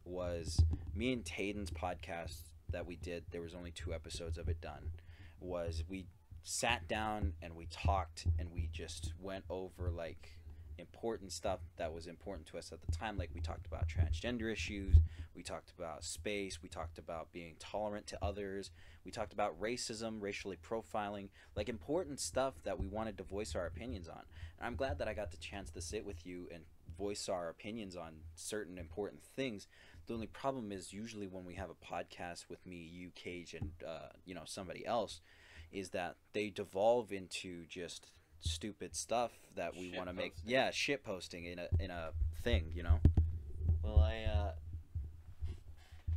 was me and Tayden's podcast that we did, there was only 2 episodes of it done, was we sat down and we talked and we just went over like important stuff that was important to us at the time. Like we talked about transgender issues, we talked about space, we talked about being tolerant to others, we talked about racism, racially profiling, like important stuff that we wanted to voice our opinions on. And I'm glad that I got the chance to sit with you and voice our opinions on certain important things. The only problem is usually when we have a podcast with me, you, Cage, and somebody else, is that they devolve into just stupid stuff that we want to make. Yeah, shit posting in a thing, you know. Well,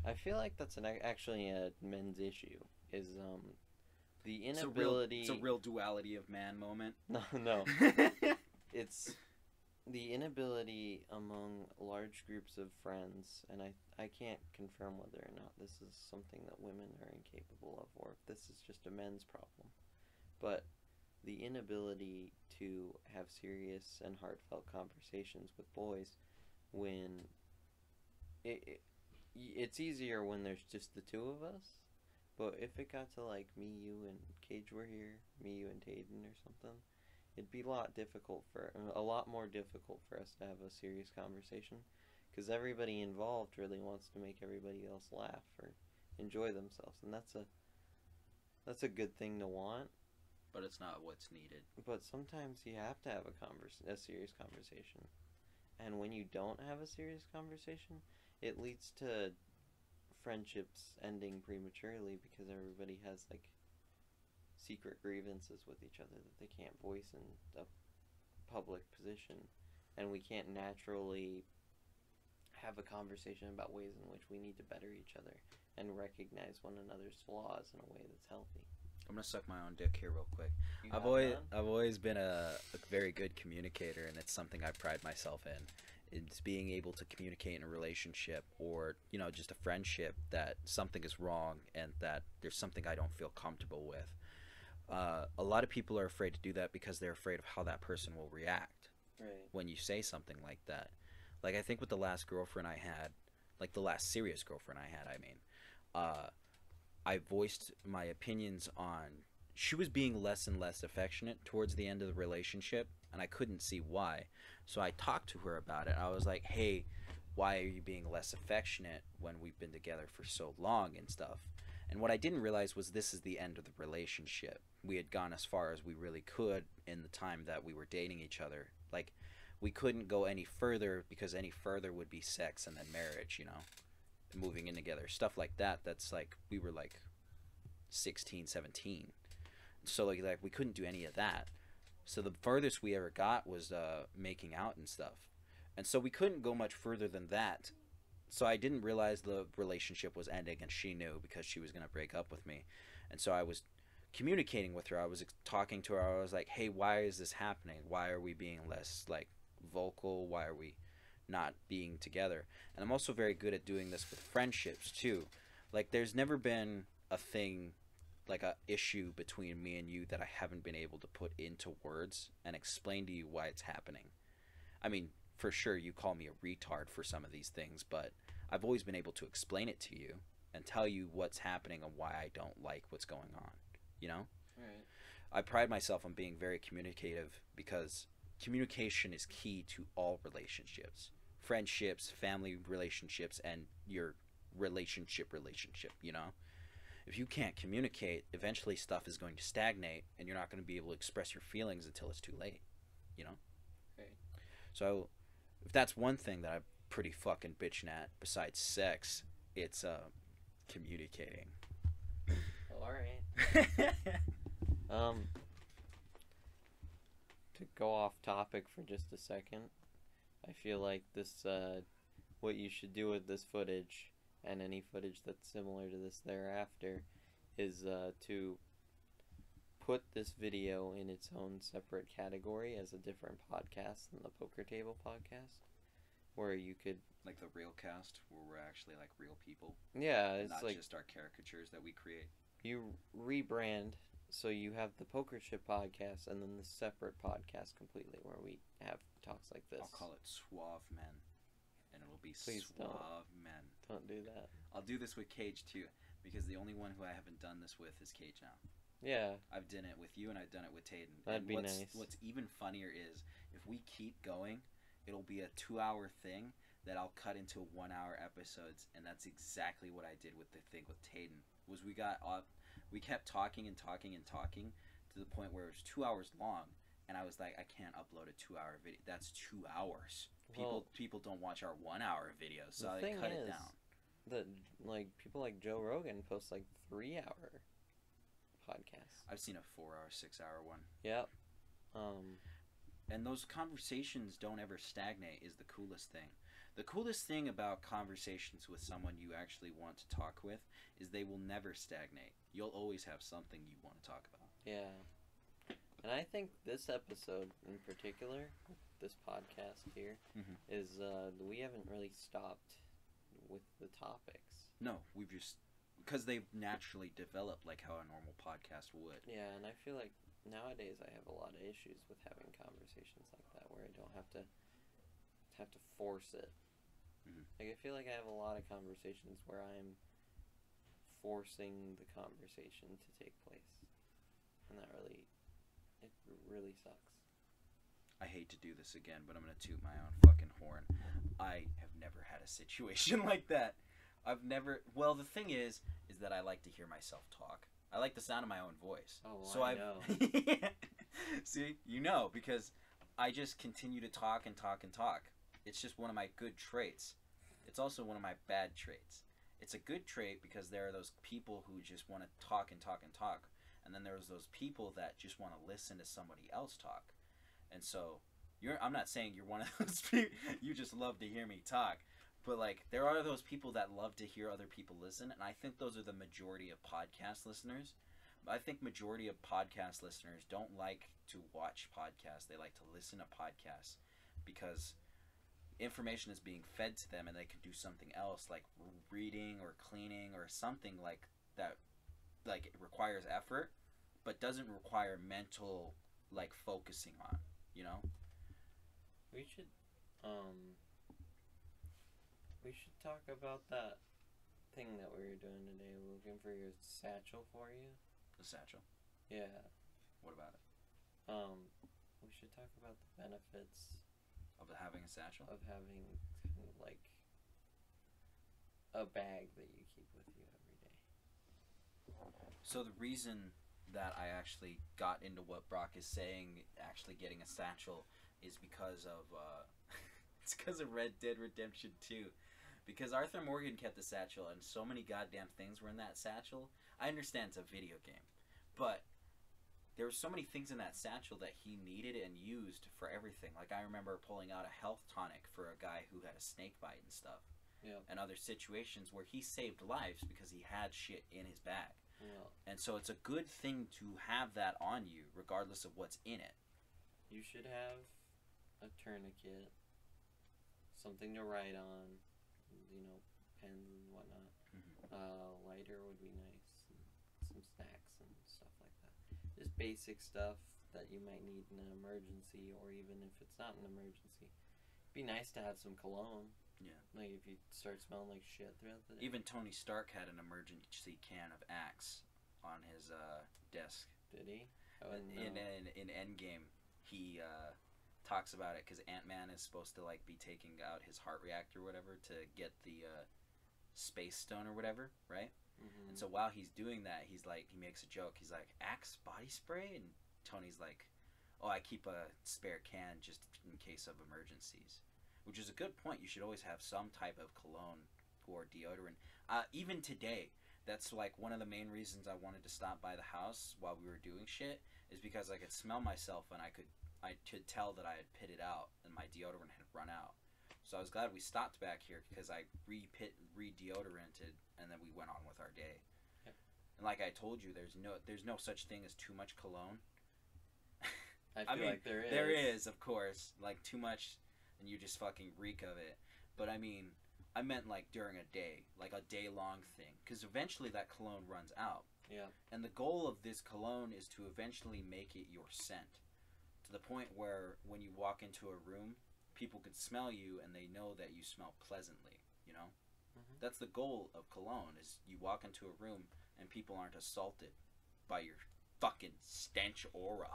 I feel like that's actually a men's issue. Is the inability. It's a real duality of man moment. No, no. It's the inability among large groups of friends, and I can't confirm whether or not this is something that women are incapable of, or if this is just a men's problem. But the inability to have serious and heartfelt conversations with boys when it's easier when there's just the two of us. But if it got to like me, you, and Cage were here, me, you, and Tayden or something, it'd be a lot more difficult for us to have a serious conversation, because everybody involved really wants to make everybody else laugh or enjoy themselves, and that's a good thing to want. But it's not what's needed. But sometimes you have to have a serious conversation, and when you don't have a serious conversation, it leads to friendships ending prematurely because everybody has like secret grievances with each other that they can't voice in a public position, and we can't naturally have a conversation about ways in which we need to better each other and recognize one another's flaws in a way that's healthy. I'm gonna suck my own dick here real quick. I've always been a very good communicator, and it's something I pride myself in. It's being able to communicate in a relationship, or just a friendship, that something is wrong and that there's something I don't feel comfortable with. A lot of people are afraid to do that because they're afraid of how that person will react when you say something like that. Like, I think with the last girlfriend I had, like the last serious girlfriend I had, I voiced my opinions on, she was being less and less affectionate towards the end of the relationship, and I couldn't see why. So I talked to her about it. I was like, hey, why are you being less affectionate when we've been together for so long and stuff? And what I didn't realize was this is the end of the relationship. We had gone as far as we really could in the time that we were dating each other. Like, we couldn't go any further, because any further would be sex and then marriage, moving in together, stuff like that. That's like, we were like 16, 17. So like we couldn't do any of that. So the furthest we ever got was making out and stuff. And so we couldn't go much further than that. So I didn't realize the relationship was ending, and she knew, because she was going to break up with me. And so I was communicating with her. I was talking to her. I was like, hey, why is this happening? Why are we being less like vocal? Why are we not being together? And I'm also very good at doing this with friendships too. Like, there's never been a thing, like a issue between me and you, that I haven't been able to put into words and explain to you why it's happening. I mean, for sure you call me a retard for some of these things, but I've always been able to explain it to you and tell you what's happening and why I don't like what's going on, Right. I pride myself on being very communicative, because communication is key to all relationships, friendships, family relationships, and your relationship, If you can't communicate, eventually stuff is going to stagnate, and you're not going to be able to express your feelings until it's too late, Right. So if that's one thing that I'm pretty fucking bitching at besides sex, it's communicating. Oh, all right. To go off topic for just a second, I feel like this, what you should do with this footage, and any footage that's similar to this thereafter, is to put this video in its own separate category as a different podcast than the Poker Table podcast, where you could, like the real cast, where we're actually like real people. Yeah, and it's not like just our caricatures that we create. You rebrand, so you have the Poker Ship podcast and then the separate podcast completely, where we have talks like this. I'll call it Swuave Men, and it'll be Please Swuave Men. Don't do that. I'll do this with Cage too, because the only one who I haven't done this with is Cage now. Yeah. I've done it with you, and I've done it with Tayden. That'd be nice. What's even funnier is, if we keep going, it'll be a 2-hour thing that I'll cut into 1-hour episodes, and that's exactly what I did with the thing with Tayden. Was we kept talking and talking and talking to the point where it was 2 hours long, and I was like, I can't upload a 2-hour video. That's 2 hours. People don't watch our 1-hour videos, so I cut it down. That like people like Joe Rogan post like 3-hour podcasts. I've seen a 4-hour, 6-hour one. Yep. And those conversations don't ever stagnate is the coolest thing. The coolest thing about conversations with someone you actually want to talk with is they will never stagnate. You'll always have something you want to talk about. Yeah. And I think this episode in particular, this podcast here, is we haven't really stopped with the topics. No, we've just... Because they've naturally developed like how a normal podcast would. Yeah, and I feel like nowadays I have a lot of issues with having conversations like that where I don't have to force it. Like, I feel like I have a lot of conversations where I'm forcing the conversation to take place. And that really... It really sucks. I hate to do this again, but I'm going to toot my own fucking horn. I have never had a situation like that. I've never... Well, the thing is that I like to hear myself talk. I like the sound of my own voice. Oh, well, so I know. See? You know, because I just continue to talk and talk and talk. It's just one of my good traits. It's also one of my bad traits. It's a good trait because there are those people who just want to talk and talk and talk. And then there's those people that just want to listen to somebody else talk. And so, I'm not saying you're one of those people, you just love to hear me talk. But, like, there are those people that love to hear other people listen. And I think those are the majority of podcast listeners. But I think majority of podcast listeners don't like to watch podcasts. They like to listen to podcasts. Because information is being fed to them and they can do something else. Like reading or cleaning or something like that. Like, it requires effort, but doesn't require mental, like, focusing on, you know? We should talk about that thing that we were doing today, looking for your satchel for you. The satchel? Yeah. What about it? We should talk about the benefits of having a satchel? Of having, kind of, like, a bag that you keep with you every day. So the reason that I actually got into what Brock is saying, actually getting a satchel, is because of, it's because of Red Dead Redemption 2. Because Arthur Morgan kept the satchel, and so many goddamn things were in that satchel. I understand it's a video game, but there were so many things in that satchel that he needed and used for everything. Like, I remember pulling out a health tonic for a guy who had a snake bite and stuff. Yep. And other situations where he saved lives because he had shit in his bag. Yeah. And so it's a good thing to have that on you, regardless of what's in it. You should have a tourniquet, something to write on, you know, pens and whatnot. Lighter would be nice, and some snacks and stuff like that. Just basic stuff that you might need in an emergency, or even if it's not an emergency. It'd be nice to have some cologne. Yeah. Like, if you start smelling like shit throughout the day. Even Tony Stark had an emergency can of Axe on his desk. Did he? Oh, in Endgame, he talks about it because Ant-Man is supposed to, like, be taking out his heart reactor or whatever to get the space stone or whatever, right? And so while he's doing that, he's like, he makes a joke. He's like, Axe body spray? And Tony's like, oh, I keep a spare can just in case of emergencies. Which is a good point. You should always have some type of cologne or deodorant. Even today, that's like one of the main reasons I wanted to stop by the house while we were doing shit, is because I could smell myself and I could tell that I had pitted out and my deodorant had run out. So I was glad we stopped back here because I re-deodoranted and then we went on with our day. Yep. And like I told you, there's no such thing as too much cologne. I mean, like there is. There is, of course. Like, too much and you just fucking reek of it. But I mean, I meant like during a day, like a day-long thing. Because eventually that cologne runs out. Yeah. And the goal of this cologne is to eventually make it your scent. To the point where when you walk into a room, people could smell you and they know that you smell pleasantly, you know? That's the goal of cologne, is you walk into a room and people aren't assaulted by your fucking stench aura.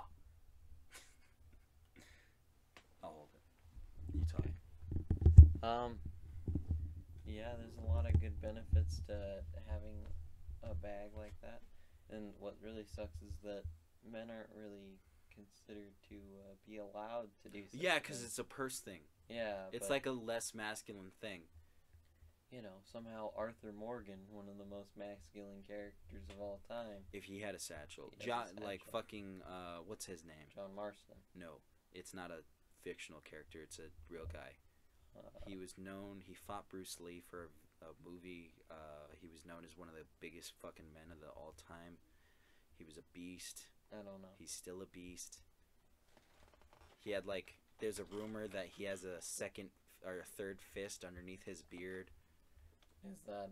I'll hold it. You talk. Yeah, there's a lot of good benefits to having a bag like that. And what really sucks is that men aren't really considered to be allowed to do something. Yeah, because it's a purse thing. Yeah. It's like a less masculine thing. You know, somehow Arthur Morgan, one of the most masculine characters of all time. If he had a satchel. Like fucking, what's his name? John Marston. No, it's not a fictional character, it's a real guy. He was known. He fought Bruce Lee for a movie. He was known as one of the biggest fucking men of the all time. He was a beast. I don't know. He's still a beast. He had like. There's a rumor that he has a second or a third fist underneath his beard. Is that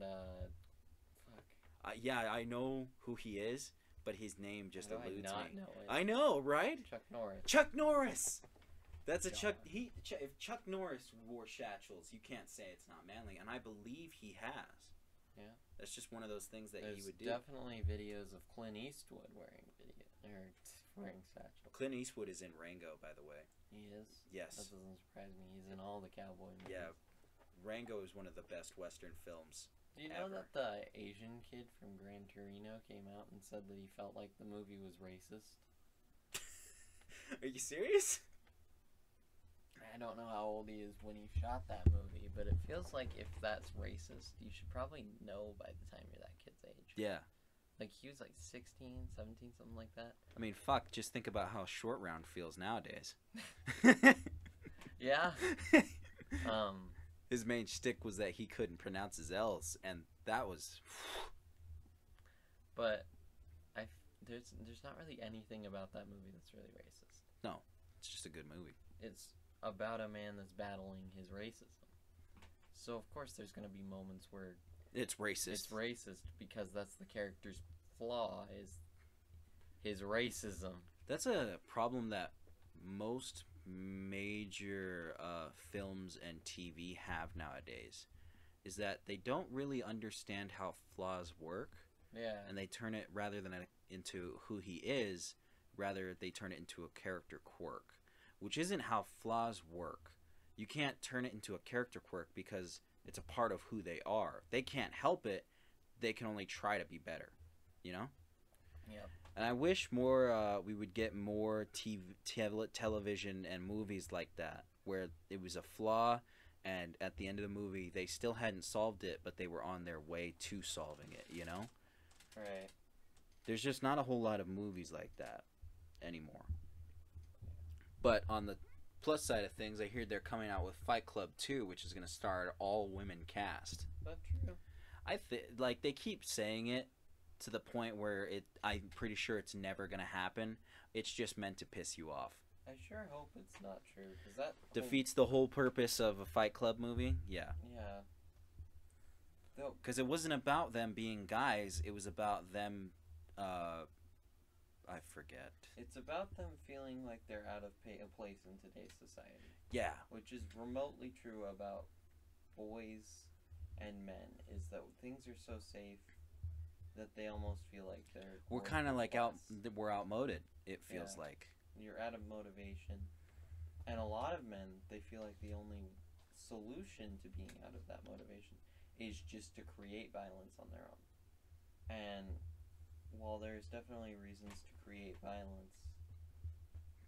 fuck? Yeah, I know who he is, but his name just How do eludes I not me. know it? I know, right? Chuck Norris. Chuck Norris. That's a God. If Chuck Norris wore satchels, you can't say it's not manly, and I believe he has. Yeah. That's just one of those things that There's he would do. definitely videos of Clint Eastwood wearing satchel. Clint Eastwood is in Rango, by the way. He is. Yes. That doesn't surprise me. He's in all the cowboy movies. Yeah, Rango is one of the best Western films. Do you know ever. that the Asian kid from Gran Torino came out and said that he felt like the movie was racist? Are you serious? I don't know how old he is when he shot that movie, but it feels like if that's racist, you should probably know by the time you're that kid's age. Yeah. Like, he was like 16, 17, something like that. I mean, fuck, just think about how Short Round feels nowadays. Yeah. His main shtick was that he couldn't pronounce his L's, and that was... But there's not really anything about that movie that's really racist. No, it's just a good movie. It's about a man that's battling his racism. So, of course, there's going to be moments where It's racist. it's racist because that's the character's flaw, is his racism. That's a problem that most major films and TV have nowadays, is that they don't really understand how flaws work, Yeah. and they turn it, rather than into who he is, rather they turn it into a character quirk, which isn't how flaws work. You can't turn it into a character quirk because it's a part of who they are. They can't help it. They can only try to be better, you know? Yep. And I wish more we would get more television and movies like that, where it was a flaw, and at the end of the movie they still hadn't solved it, but they were on their way to solving it, you know? Right. There's just not a whole lot of movies like that anymore. But on the plus side of things, I hear they're coming out with Fight Club 2, which is going to star an all-women cast. That's true. Like, they keep saying it to the point where I'm pretty sure it's never going to happen. It's just meant to piss you off. I sure hope it's not true, because that Defeats the whole purpose of a Fight Club movie? Yeah. Yeah. Though, Because it wasn't about them being guys, it was about them, I forget. it's about them feeling like they're out of place in today's society. Yeah. Which is remotely true about boys and men, is that things are so safe that they almost feel like they're... We're kind of like we're outmoded, it feels Yeah. like. You're out of motivation. And a lot of men, they feel like the only solution to being out of that motivation is just to create violence on their own. And while there's definitely reasons to create violence,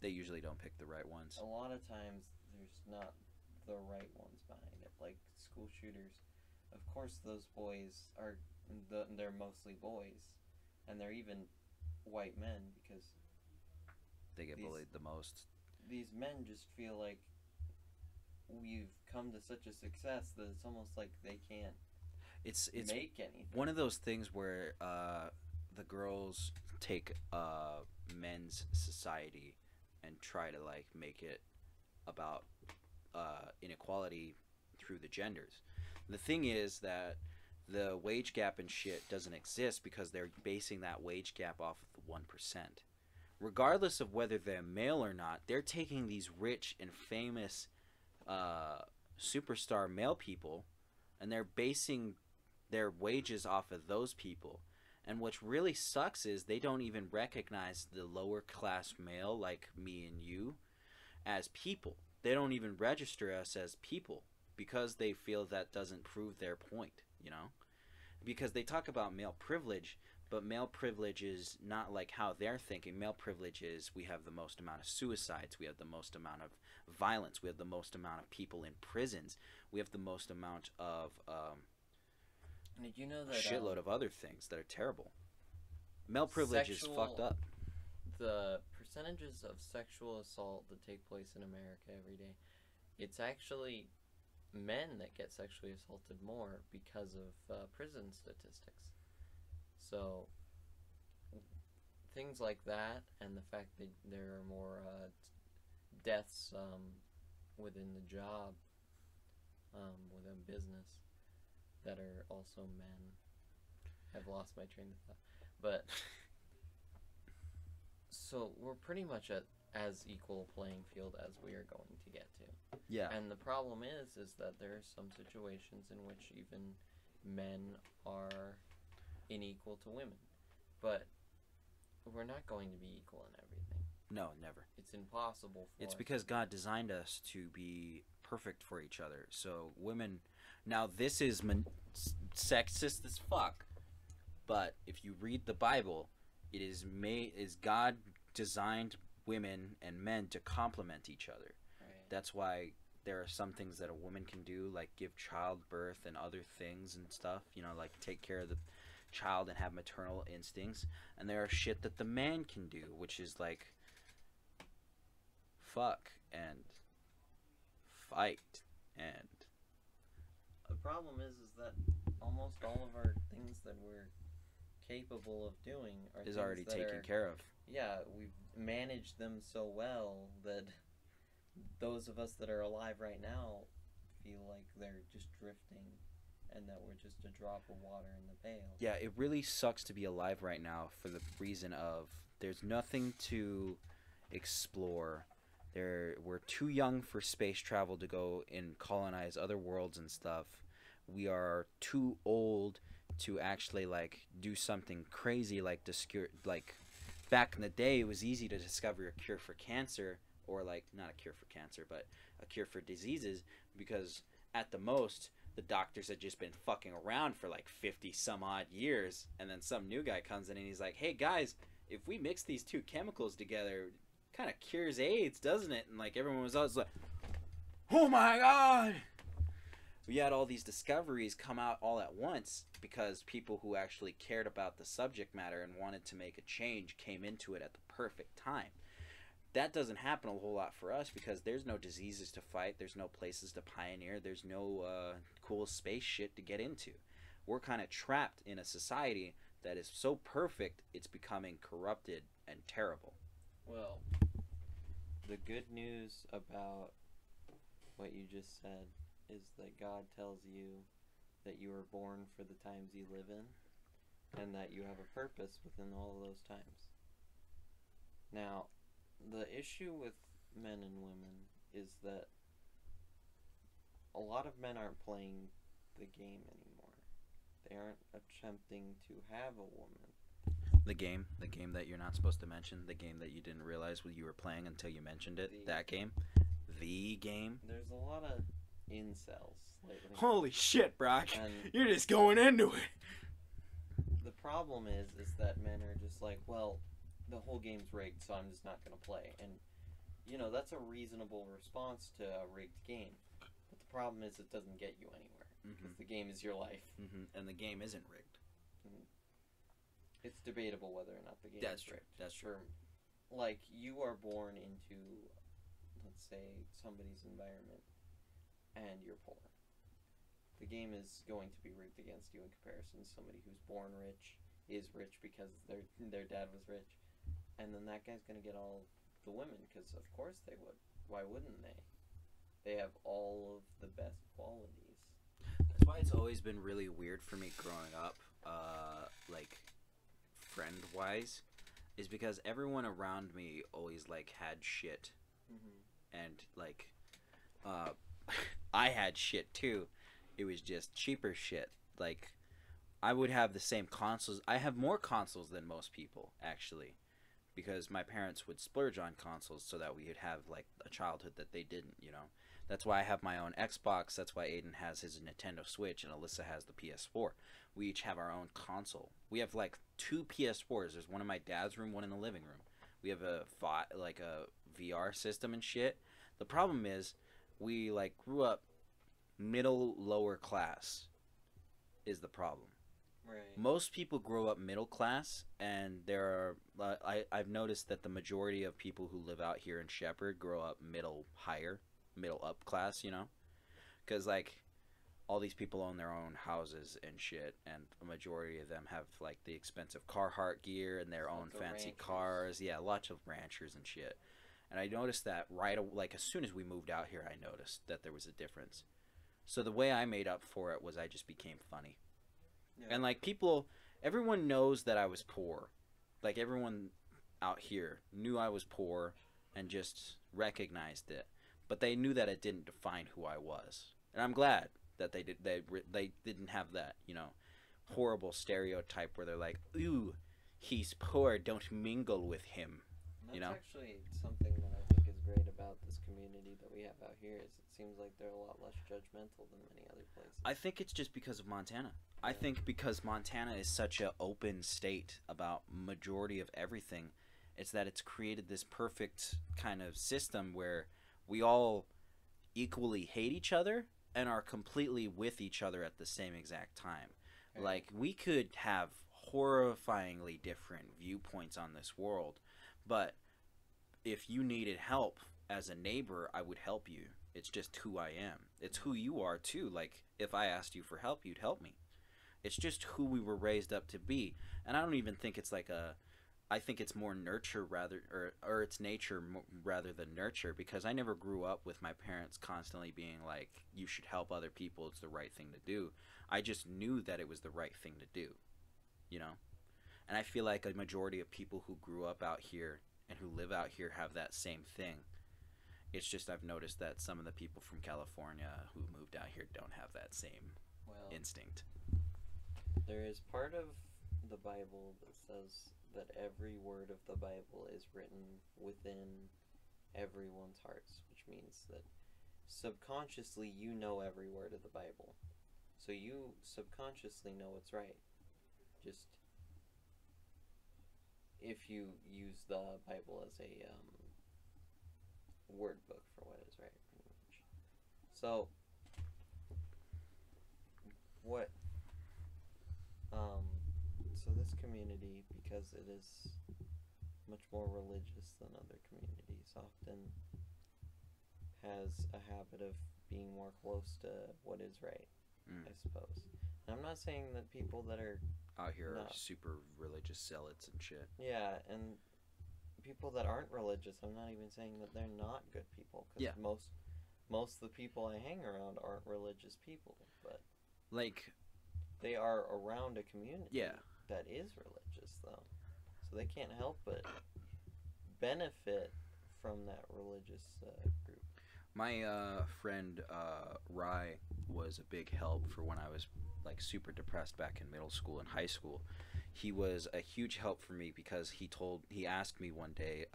They usually don't pick the right ones. a lot of times there's not the right ones behind it. Like school shooters, of course those boys are, they're mostly boys. And they're even white men, because They get these- bullied the most. these men just feel like we've come to such a success that it's almost like they can't It's make anything. one of those things where the girls take men's society and try to like make it about inequality through the genders. The thing is that the wage gap and shit doesn't exist because they're basing that wage gap off of the 1%. Regardless of whether they're male or not, they're taking these rich and famous superstar male people, and they're basing their wages off of those people. And what really sucks is they don't even recognize the lower class male like me and you as people. They don't even register us as people because they feel that doesn't prove their point, you know? Because they talk about male privilege, but male privilege is not like how they're thinking. Male privilege is we have the most amount of suicides, we have the most amount of violence, we have the most amount of people in prisons, we have the most amount of Did you know a that shitload of other things that are terrible. Male privilege is fucked up. the percentages of sexual assault that take place in America every day, it's actually men that get sexually assaulted more because of prison statistics. So things like that, and the fact that there are more deaths within the job, within business, that are also men. I've lost my train of thought. But so we're pretty much at as equal a playing field as we are going to get to. Yeah. And the problem is that there are some situations in which even men are unequal to women. But we're not going to be equal in everything. No, never. It's impossible for It's us because to God designed us to be perfect for each other. So women, now this is sexist as fuck, but if you read the Bible, it is God designed women and men to complement each other. Right. That's why there are some things that a woman can do, like give childbirth and other things and stuff, you know, like take care of the child and have maternal instincts. And there are shit that the man can do, which is like fuck and fight. And the problem is that almost all of our things that we're capable of doing is already taken care of. Yeah, we've managed them so well that those of us that are alive right now feel like they're just drifting and that we're just a drop of water in the pail. Yeah, it really sucks to be alive right now for the reason of there's nothing to explore. We're too young for space travel to go and colonize other worlds and stuff. We are too old to actually like do something crazy like back in the day it was easy to discover a cure for cancer, or like not a cure for cancer but a cure for diseases, because at the most the doctors had just been fucking around for like 50 some odd years, and then some new guy comes in and he's like, hey guys, if we mix these two chemicals together, it kind of cures AIDS, doesn't it? And like everyone was always like, oh my god. We had all these discoveries come out all at once because people who actually cared about the subject matter and wanted to make a change came into it at the perfect time. That doesn't happen a whole lot for us because there's no diseases to fight, there's no places to pioneer, there's no cool space shit to get into. We're kind of trapped in a society that is so perfect it's becoming corrupted and terrible. Well, the good news about what you just said is that God tells you that you were born for the times you live in and that you have a purpose within all of those times. Now, the issue with men and women is that a lot of men aren't playing the game anymore. They aren't attempting to have a woman. The game that you're not supposed to mention, the game that you didn't realize what you were playing until you mentioned it, that game. The game. There's a lot of incels lately. Holy shit, Brock. And you're just going into it. the problem is that men are just like, well, the whole game's rigged, so I'm just not going to play. And, you know, that's a reasonable response to a rigged game. But the problem is it doesn't get you anywhere. Because the game is your life. And the game isn't rigged. It's debatable whether or not the game is rigged. That's true. Like, you are born into, let's say, somebody's environment, and you're poor. The game is going to be rigged against you in comparison to somebody who's born rich, is rich because their dad was rich, and then that guy's going to get all the women, because of course they would. Why wouldn't they? They have all of the best qualities. That's why it's always been really weird for me growing up, like, friend-wise, is because everyone around me always, like, had shit. And, like, I had shit, too. It was just cheaper shit. Like, I would have the same consoles. I have more consoles than most people, actually, because my parents would splurge on consoles so that we would have, like, a childhood that they didn't, you know? That's why I have my own Xbox. That's why Aiden has his Nintendo Switch and Alyssa has the PS4. We each have our own console. We have like 2 PS4s. There's one in my dad's room, one in the living room. We have a VR system and shit. The problem is we like grew up middle lower class is the problem. Right. Most people grow up middle class, and there are I've noticed that the majority of people who live out here in Shepherd grow up middle up class, you know, because like all these people own their own houses and shit, and a majority of them have like the expensive Carhartt gear and their own Lots of fancy ranchers. cars. Yeah, lots of ranchers and shit. And I noticed that like as soon as we moved out here, I noticed that there was a difference. So the way I made up for it was I just became funny. Yeah. And like everyone knows that I was poor. Like everyone out here knew I was poor and just recognized it. But they knew that it didn't define who I was. And I'm glad that they didn't have that, horrible stereotype where they're like, "Ooh, he's poor, don't mingle with him." And You that's know? actually something that I think is great about this community that we have out here is it seems like they're a lot less judgmental than many other places. I think it's just because of Montana. I Yeah. think because Montana is such an open state about majority of everything, it's that it's created this perfect kind of system where we all equally hate each other and are completely with each other at the same exact time. Right. Like we could have horrifyingly different viewpoints on this world, but if you needed help as a neighbor, I would help you. It's just who I am. It's who you are too. Like if I asked you for help, you'd help me. It's just who we were raised up to be. And I don't even think it's like I think it's more nurture rather or it's nature rather than nurture, because I never grew up with my parents constantly being like, you should help other people, it's the right thing to do. I just knew that it was the right thing to do, you know? And I feel like a majority of people who grew up out here and who live out here have that same thing. It's just I've noticed that some of the people from California who moved out here don't have that same Well, instinct. there is part of the Bible that says that every word of the Bible is written within everyone's hearts, which means that subconsciously you know every word of the Bible. So you subconsciously know what's right. Just if you use the Bible as a word book for what is right, pretty much. So what so this community, because it is much more religious than other communities, often has a habit of being more close to what is right, I suppose. And I'm not saying that people that are Out here are No. super religious zealots and shit. yeah, and people that aren't religious, I'm not even saying that they're not good people, because Yeah. most of the people I hang around aren't religious people, but Like, they are around a community yeah. that is religious, though, so they can't help but benefit from that religious group. My friend Rye was a big help for when I was like super depressed back in middle school and high school. He was a huge help for me because he asked me one day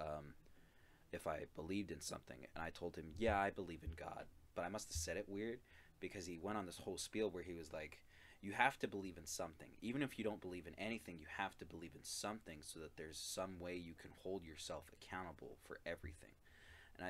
if I believed in something, and I told him, yeah, I believe in God. But I must have said it weird because he went on this whole spiel where he was like, you have to believe in something. Even if you don't believe in anything, you have to believe in something so that there's some way you can hold yourself accountable for everything. And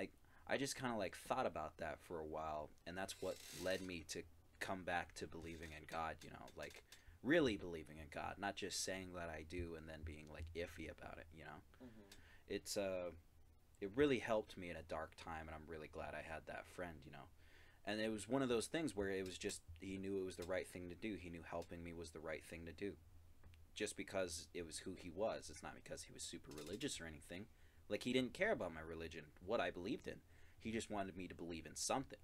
I just kind of like thought about that for a while, and that's what led me to come back to believing in God, like really believing in God, not just saying that I do and then being like iffy about it. Mm-hmm. It's it really helped me in a dark time, and I'm really glad I had that friend. And it was one of those things where it was just, he knew it was the right thing to do. He knew helping me was the right thing to do. Just because it was who he was. It's not because he was super religious or anything. Like, he didn't care about my religion, what I believed in. He just wanted me to believe in something.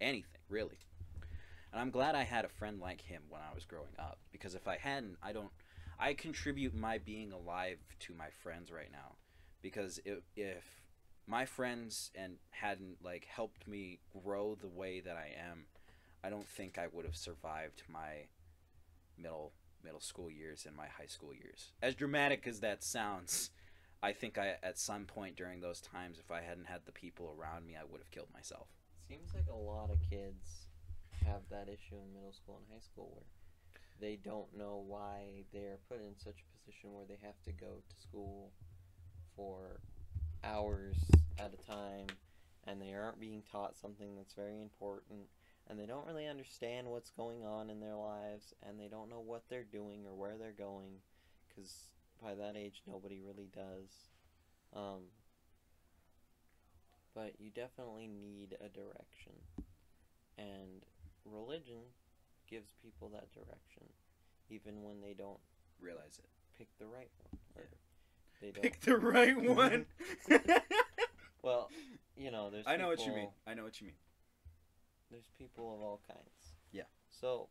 Anything, really. And I'm glad I had a friend like him when I was growing up. Because if I hadn't, I contribute my being alive to my friends right now. Because if my friends hadn't like helped me grow the way that I am, I don't think I would have survived my middle school years and my high school years. As dramatic as that sounds, I think at some point during those times, if I hadn't had the people around me, I would have killed myself. Seems like a lot of kids have that issue in middle school and high school where they don't know why they're put in such a position where they have to go to school for hours at a time, and they aren't being taught something that's very important, and they don't really understand what's going on in their lives, and they don't know what they're doing or where they're going, because by that age nobody really does. But you definitely need a direction, and religion gives people that direction, even when they don't realize it. pick the right one. Yeah. They don't. Pick the right one. Well, you know, there's. I know what you people- mean. I know what you mean. There's people of all kinds. Yeah. So,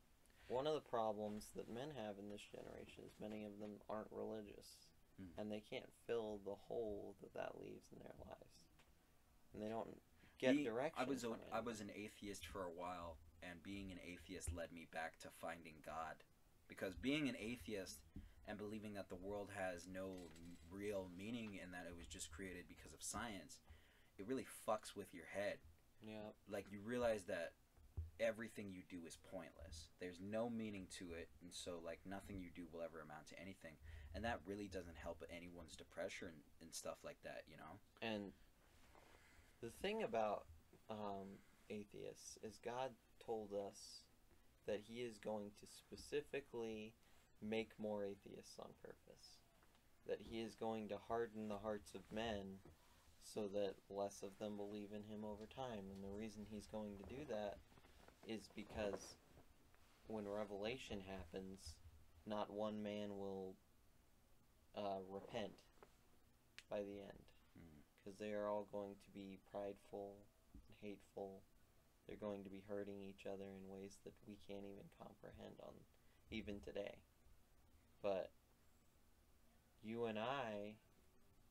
one of the problems that men have in this generation is many of them aren't religious, and they can't fill the hole that leaves in their lives, and they don't get direction. I was an atheist for a while, and being an atheist led me back to finding God, because being an atheist and believing that the world has no real meaning and that it was just created because of science, it really fucks with your head. Yeah. Like, you realize that everything you do is pointless. There's no meaning to it, and so, like, nothing you do will ever amount to anything. And that really doesn't help anyone's depression and stuff like that, you know? And the thing about atheists is God told us that he is going to specifically make more atheists on purpose. That he is going to harden the hearts of men so that less of them believe in him over time. And the reason he's going to do that is because when revelation happens, not one man will repent by the end. Because they are all going to be prideful and hateful. They're going to be hurting each other in ways that we can't even comprehend on even today. But you and I,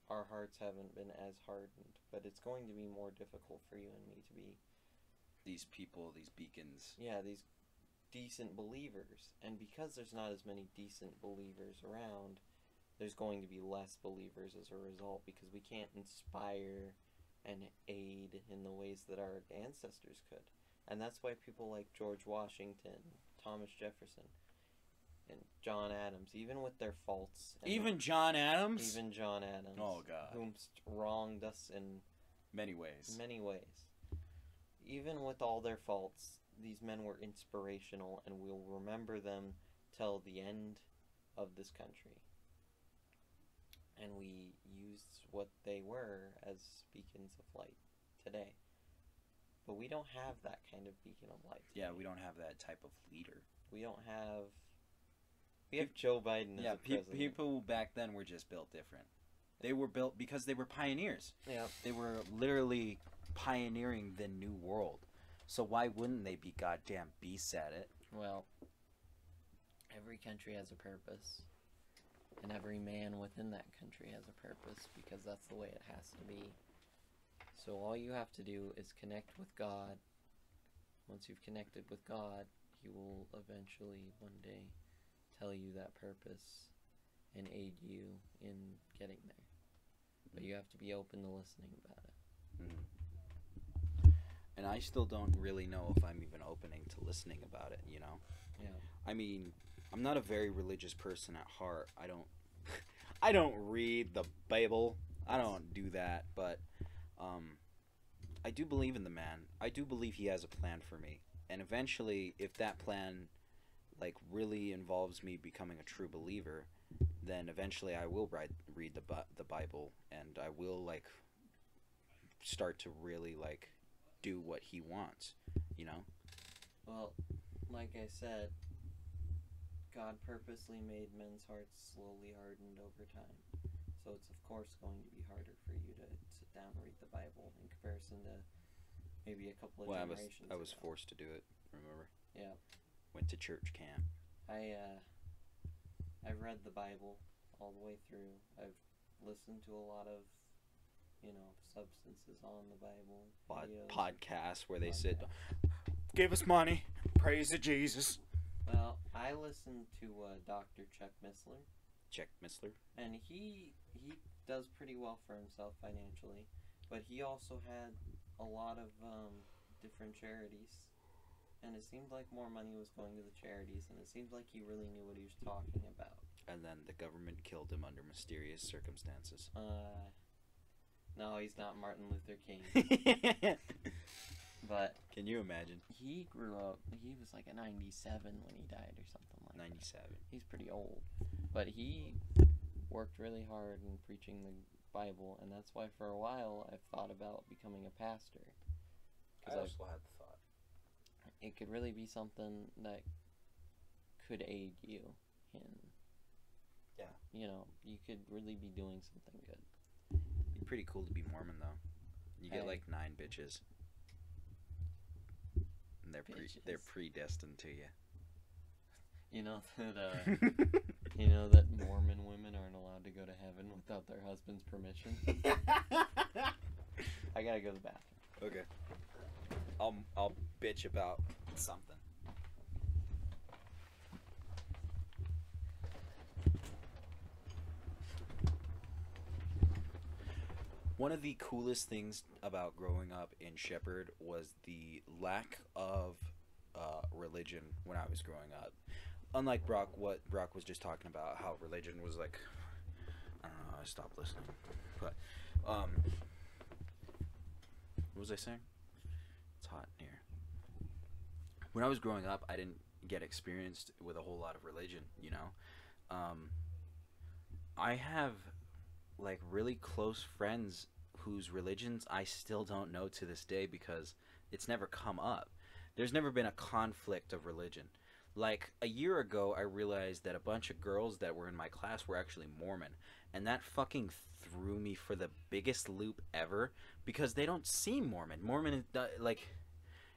our hearts haven't been as hardened, but it's going to be more difficult for you and me to be These people, these beacons. yeah, these decent believers. And because there's not as many decent believers around, there's going to be less believers as a result, because we can't inspire and aid in the ways that our ancestors could. And that's why people like George Washington, Thomas Jefferson, and John Adams, even with their faults. Even John Adams? Even John Adams. Oh, God. Whom wronged us in many ways. many ways. Even with all their faults, these men were inspirational, and we'll remember them till the end of this country. And we use what they were as beacons of light today. But we don't have that kind of beacon of light today. Yeah, we don't have that type of leader. We don't have... We have Joe Biden as a president. People back then were just built different. They were built because they were pioneers. Yeah. They were literally pioneering the new world. So why wouldn't they be goddamn beasts at it? Well, every country has a purpose. And every man within that country has a purpose, because that's the way it has to be. So all you have to do is connect with God. Once you've connected with God, he will eventually one day tell you that purpose and aid you in getting there. But you have to be open to listening about it. And I still don't really know if I'm even opening to listening about it, you know? Yeah. I mean, I'm not a very religious person at heart. I don't read the Bible. I don't do that, but I do believe in the man. I do believe he has a plan for me. And eventually, if that plan like really involves me becoming a true believer, then eventually I will read the Bible, and I will like start to really like do what he wants, you know? Well, like I said, God purposely made men's hearts slowly hardened over time. So it's of course going to be harder for you to sit down and read the Bible in comparison to maybe a couple of generations I was ago. forced to do it, remember? Yeah. Went to church camp. I've read the Bible all the way through. I've listened to a lot of, substances on the Bible. Videos. Podcasts where they said, give us money, praise to Jesus. Well, I listened to Dr. Chuck Missler. Chuck Missler? And he does pretty well for himself financially. But he also had a lot of different charities. And it seemed like more money was going to the charities. And it seemed like he really knew what he was talking about. And then the government killed him under mysterious circumstances. No, he's not Martin Luther King. But can you imagine? He grew up, he was like a 97 when he died or something like 97. that. He's pretty old. But he worked really hard in preaching the Bible, and that's why for a while I've thought about becoming a pastor. I also had the thought. it could really be something that could aid you in. Yeah. You know, you could really be doing something good. It'd be pretty cool to be Mormon, though. You get like 9 bitches. And they're predestined to you. You know that you know that Mormon women aren't allowed to go to heaven without their husband's permission. I gotta go to the bathroom. Okay. I'll bitch about something. One of the coolest things about growing up in Shepherd was the lack of religion when I was growing up. Unlike Brock, what Brock was just talking about, how religion was like, I don't know, I stopped listening. But, what was I saying? It's hot in here. When I was growing up, I didn't get experienced with a whole lot of religion, you know? I have, like, really close friends whose religions I still don't know to this day because it's never come up. There's never been a conflict of religion. Like, a year ago, I realized that a bunch of girls that were in my class were actually Mormon. And that fucking threw me for the biggest loop ever because they don't seem Mormon. Mormon, like,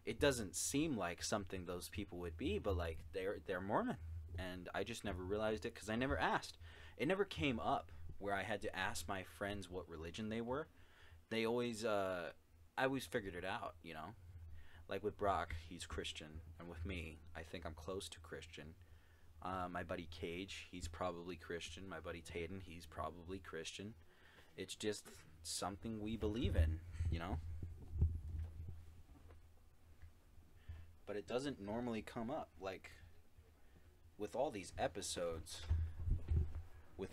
it doesn't seem like something those people would be, but, like, they're Mormon. And I just never realized it because I never asked. It never came up where I had to ask my friends what religion they were. They always, I always figured it out, you know? Like with Brock, he's Christian, and with me, I think I'm close to Christian. My buddy Cage, he's probably Christian. My buddy Tayden, he's probably Christian. It's just something we believe in, you know? But it doesn't normally come up. Like, with all these episodes of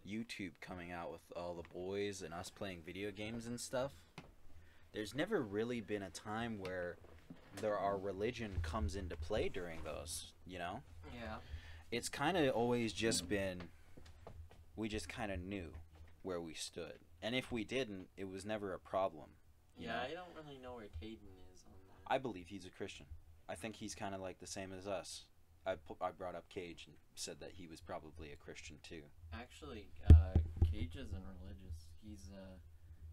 YouTube coming out with all the boys and us playing video games and stuff, there's never really been a time where our religion comes into play during those, you know? Yeah. It's kind of always just been, we just kind of knew where we stood. And if we didn't, it was never a problem. You know? I don't really know where Tayden is on that. I believe he's a Christian. I think he's kind of like the same as us. I brought up Cage and said that he was probably a Christian too. Actually, Cage isn't religious. He's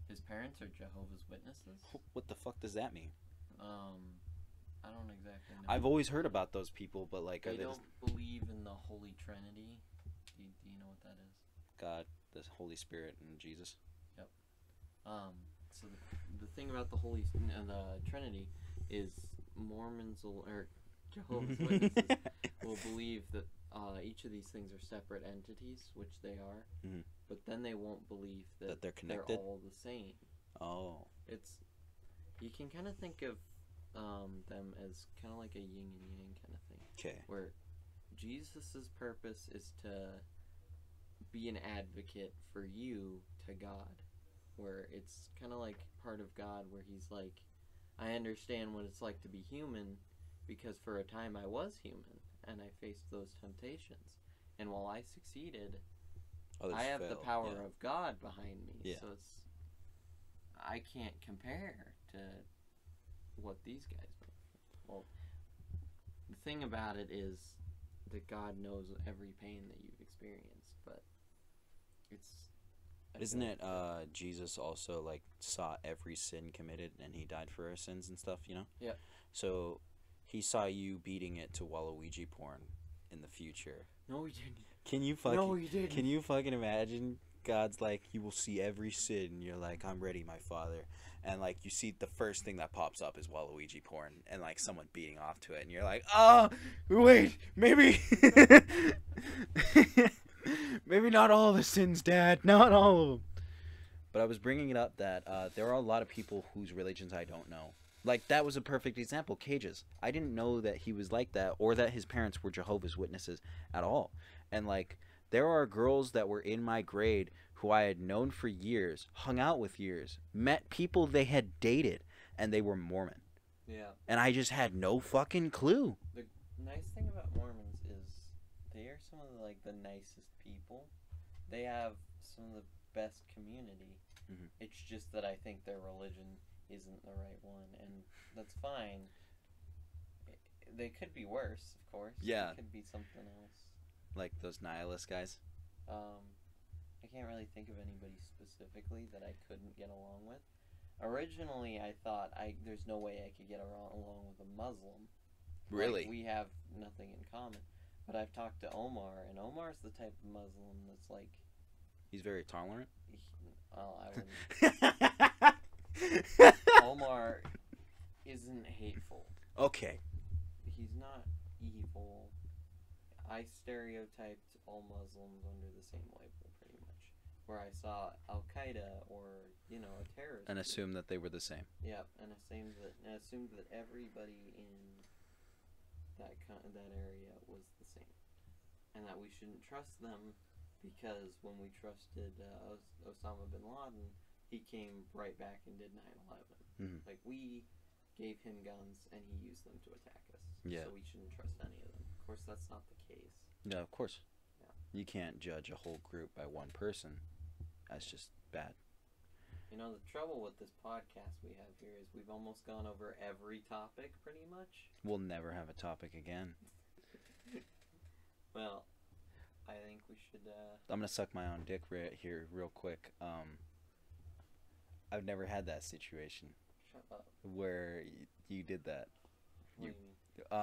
his parents are Jehovah's Witnesses. What the fuck does that mean? I don't exactly know. I've always heard about those people, but like, they don't believe in the Holy Trinity. Do you know what that is? God, the Holy Spirit, and Jesus. Yep. So the thing about the the Trinity is Mormons or Jehovah's Witnesses will believe that each of these things are separate entities, which they are, but then they won't believe that they're connected. They're all the same. Oh. You can kind of think of them as kind of like a yin and yang kind of thing. Okay. Where Jesus's purpose is to be an advocate for you to God, where it's kind of like part of God, where he's like, I understand what it's like to be human, because for a time I was human, and I faced those temptations. And while I succeeded, I have the power of God behind me. Yeah. So I can't compare to what these guys went through. Well, the thing about it is that God knows every pain that you've experienced, but Isn't it Jesus also like saw every sin committed and he died for our sins and stuff, you know? Yeah. So he saw you beating it to Waluigi porn in the future. No, he didn't. No, he didn't. Can you fucking imagine? God's like, you will see every sin, and you're like, I'm ready, my father. And like, you see the first thing that pops up is Waluigi porn, and like someone beating off to it, and you're like, oh, wait, maybe, maybe not all the sins, Dad, not all of them. But I was bringing it up that there are a lot of people whose religions I don't know. Like, that was a perfect example, Cage's. I didn't know that he was like that, or that his parents were Jehovah's Witnesses at all. And like, there are girls that were in my grade who I had known for years, hung out with years, met people they had dated, and they were Mormon. Yeah. And I just had no fucking clue. The nice thing about Mormons is they are some of the nicest people. They have some of the best community. Mm-hmm. It's just that I think their religion isn't the right one, and that's fine. They could be worse, of course. Yeah. It could be something else. Like those nihilist guys. I can't really think of anybody specifically that I couldn't get along with. Originally, I thought there's no way I could get along with a Muslim. Really? Like, we have nothing in common. But I've talked to Omar, and Omar's the type of Muslim that's like... He's very tolerant. I wouldn't... Omar isn't hateful. Okay. He's not evil. I stereotyped all Muslims under the same label, pretty much. Where I saw Al-Qaeda or, a terrorist. And assumed that they were the same. Yeah, and assumed that everybody in that area was the same. And that we shouldn't trust them because when we trusted Osama bin Laden, he came right back and did 9/11. Mm-hmm. Like, we gave him guns and he used them to attack us. Yeah. So we shouldn't trust any of them. Of course, that's not the case. No, of course. Yeah. You can't judge a whole group by one person. That's just bad. The trouble with this podcast we have here is we've almost gone over every topic, pretty much. We'll never have a topic again. Well, I think we should, I'm gonna suck my own dick right here real quick. I've never had that situation. Shut up. Where you did that. What do you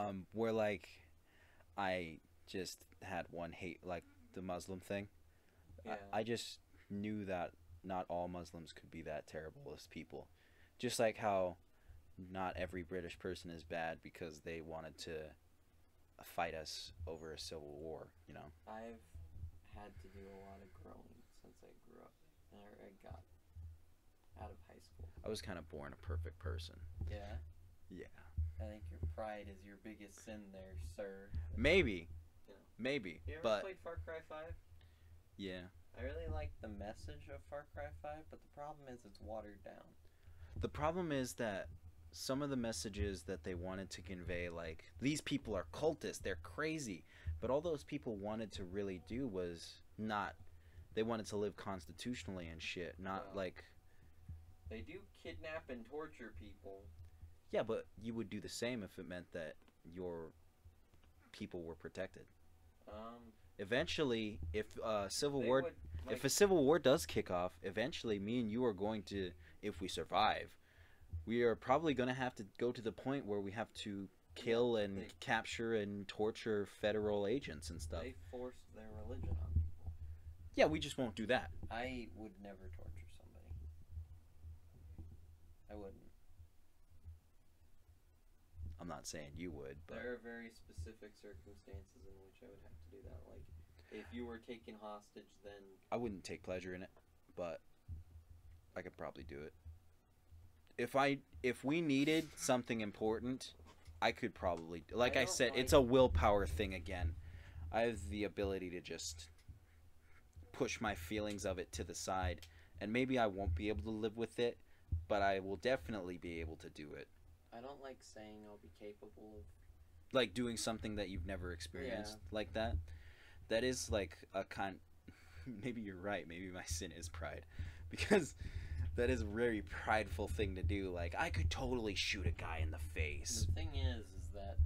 mean? Where, like, I just had one hate, like, the Muslim thing. Yeah. I just knew that not all Muslims could be that terrible as people. Just like how not every British person is bad because they wanted to fight us over a civil war, I've had to do a lot of growing since I grew up. I got out of high school. I was kind of born a perfect person. Yeah? Yeah. I think your pride is your biggest sin there, sir. Maybe. Yeah. Maybe. You ever But played Far Cry 5? yeah. I really like the message of Far Cry 5, but the problem is it's watered down. The problem is that some of the messages that they wanted to convey, like, these people are cultists, they're crazy, but all those people wanted to really do was not, they wanted to live constitutionally and shit, not like... They do kidnap and torture people. Yeah, but you would do the same if it meant that your people were protected. Eventually, if a civil war does kick off, eventually me and you are going to, if we survive, we are probably going to have to go to the point where we have to kill and capture and torture federal agents and stuff. They forced their religion on people. Yeah, we just won't do that. I would never torture somebody. I wouldn't. I'm not saying you would, but... There are very specific circumstances in which I would have to do that. Like, if you were taken hostage, then... I wouldn't take pleasure in it, but I could probably do it. If we needed something important, I could probably... Like I said, it's a willpower thing again. I have the ability to just push my feelings of it to the side, and maybe I won't be able to live with it, but I will definitely be able to do it. I don't like saying I'll be capable of... Like doing something that you've never experienced like that. That is like a kind... Maybe you're right. Maybe my sin is pride. Because that is a very prideful thing to do. Like, I could totally shoot a guy in the face. The thing is that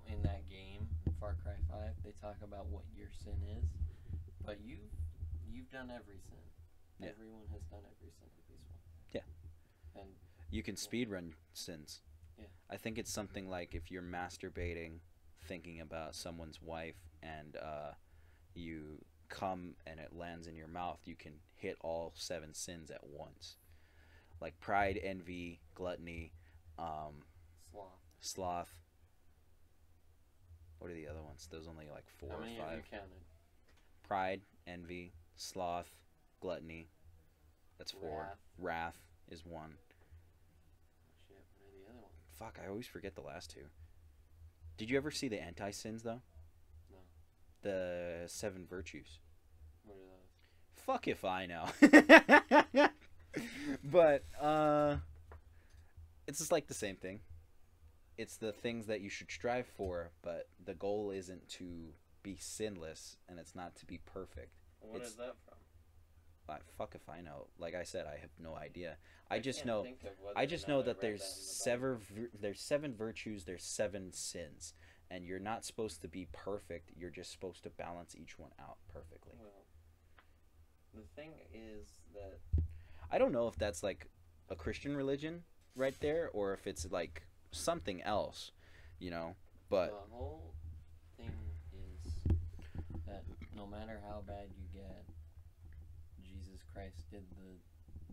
in that game, in Far Cry 5, they talk about what your sin is. But you've done every sin. Yeah. Everyone has done every sin in Peaceful. Yeah. And you can speedrun sins. Yeah. I think it's something like if you're masturbating, thinking about someone's wife, and you come and it lands in your mouth, you can hit all 7 sins at once. Like pride, envy, gluttony, sloth. What are the other ones? There's only like 4 or 5. How many have you counted? Pride, envy, sloth, gluttony. That's 4. Wrath is 1. Shit, what are the other ones? Fuck, I always forget the last 2. Did you ever see the anti-sins, though? No. The 7 virtues. What are those? Fuck if I know. But, it's just like the same thing. It's the things that you should strive for, but the goal isn't to be sinless, and it's not to be perfect. What is that from? fuck if I know. Like I said, I have no idea. I I just can't know. think of whether I or just not know I that read there's that in the Bible. there's 7 virtues, there's 7 sins, and you're not supposed to be perfect. You're just supposed to balance each one out perfectly. Well, the thing is that I don't know if that's like a Christian religion right there, or if it's like something else, you know. But the whole thing is that no matter how bad you get, Jesus Christ did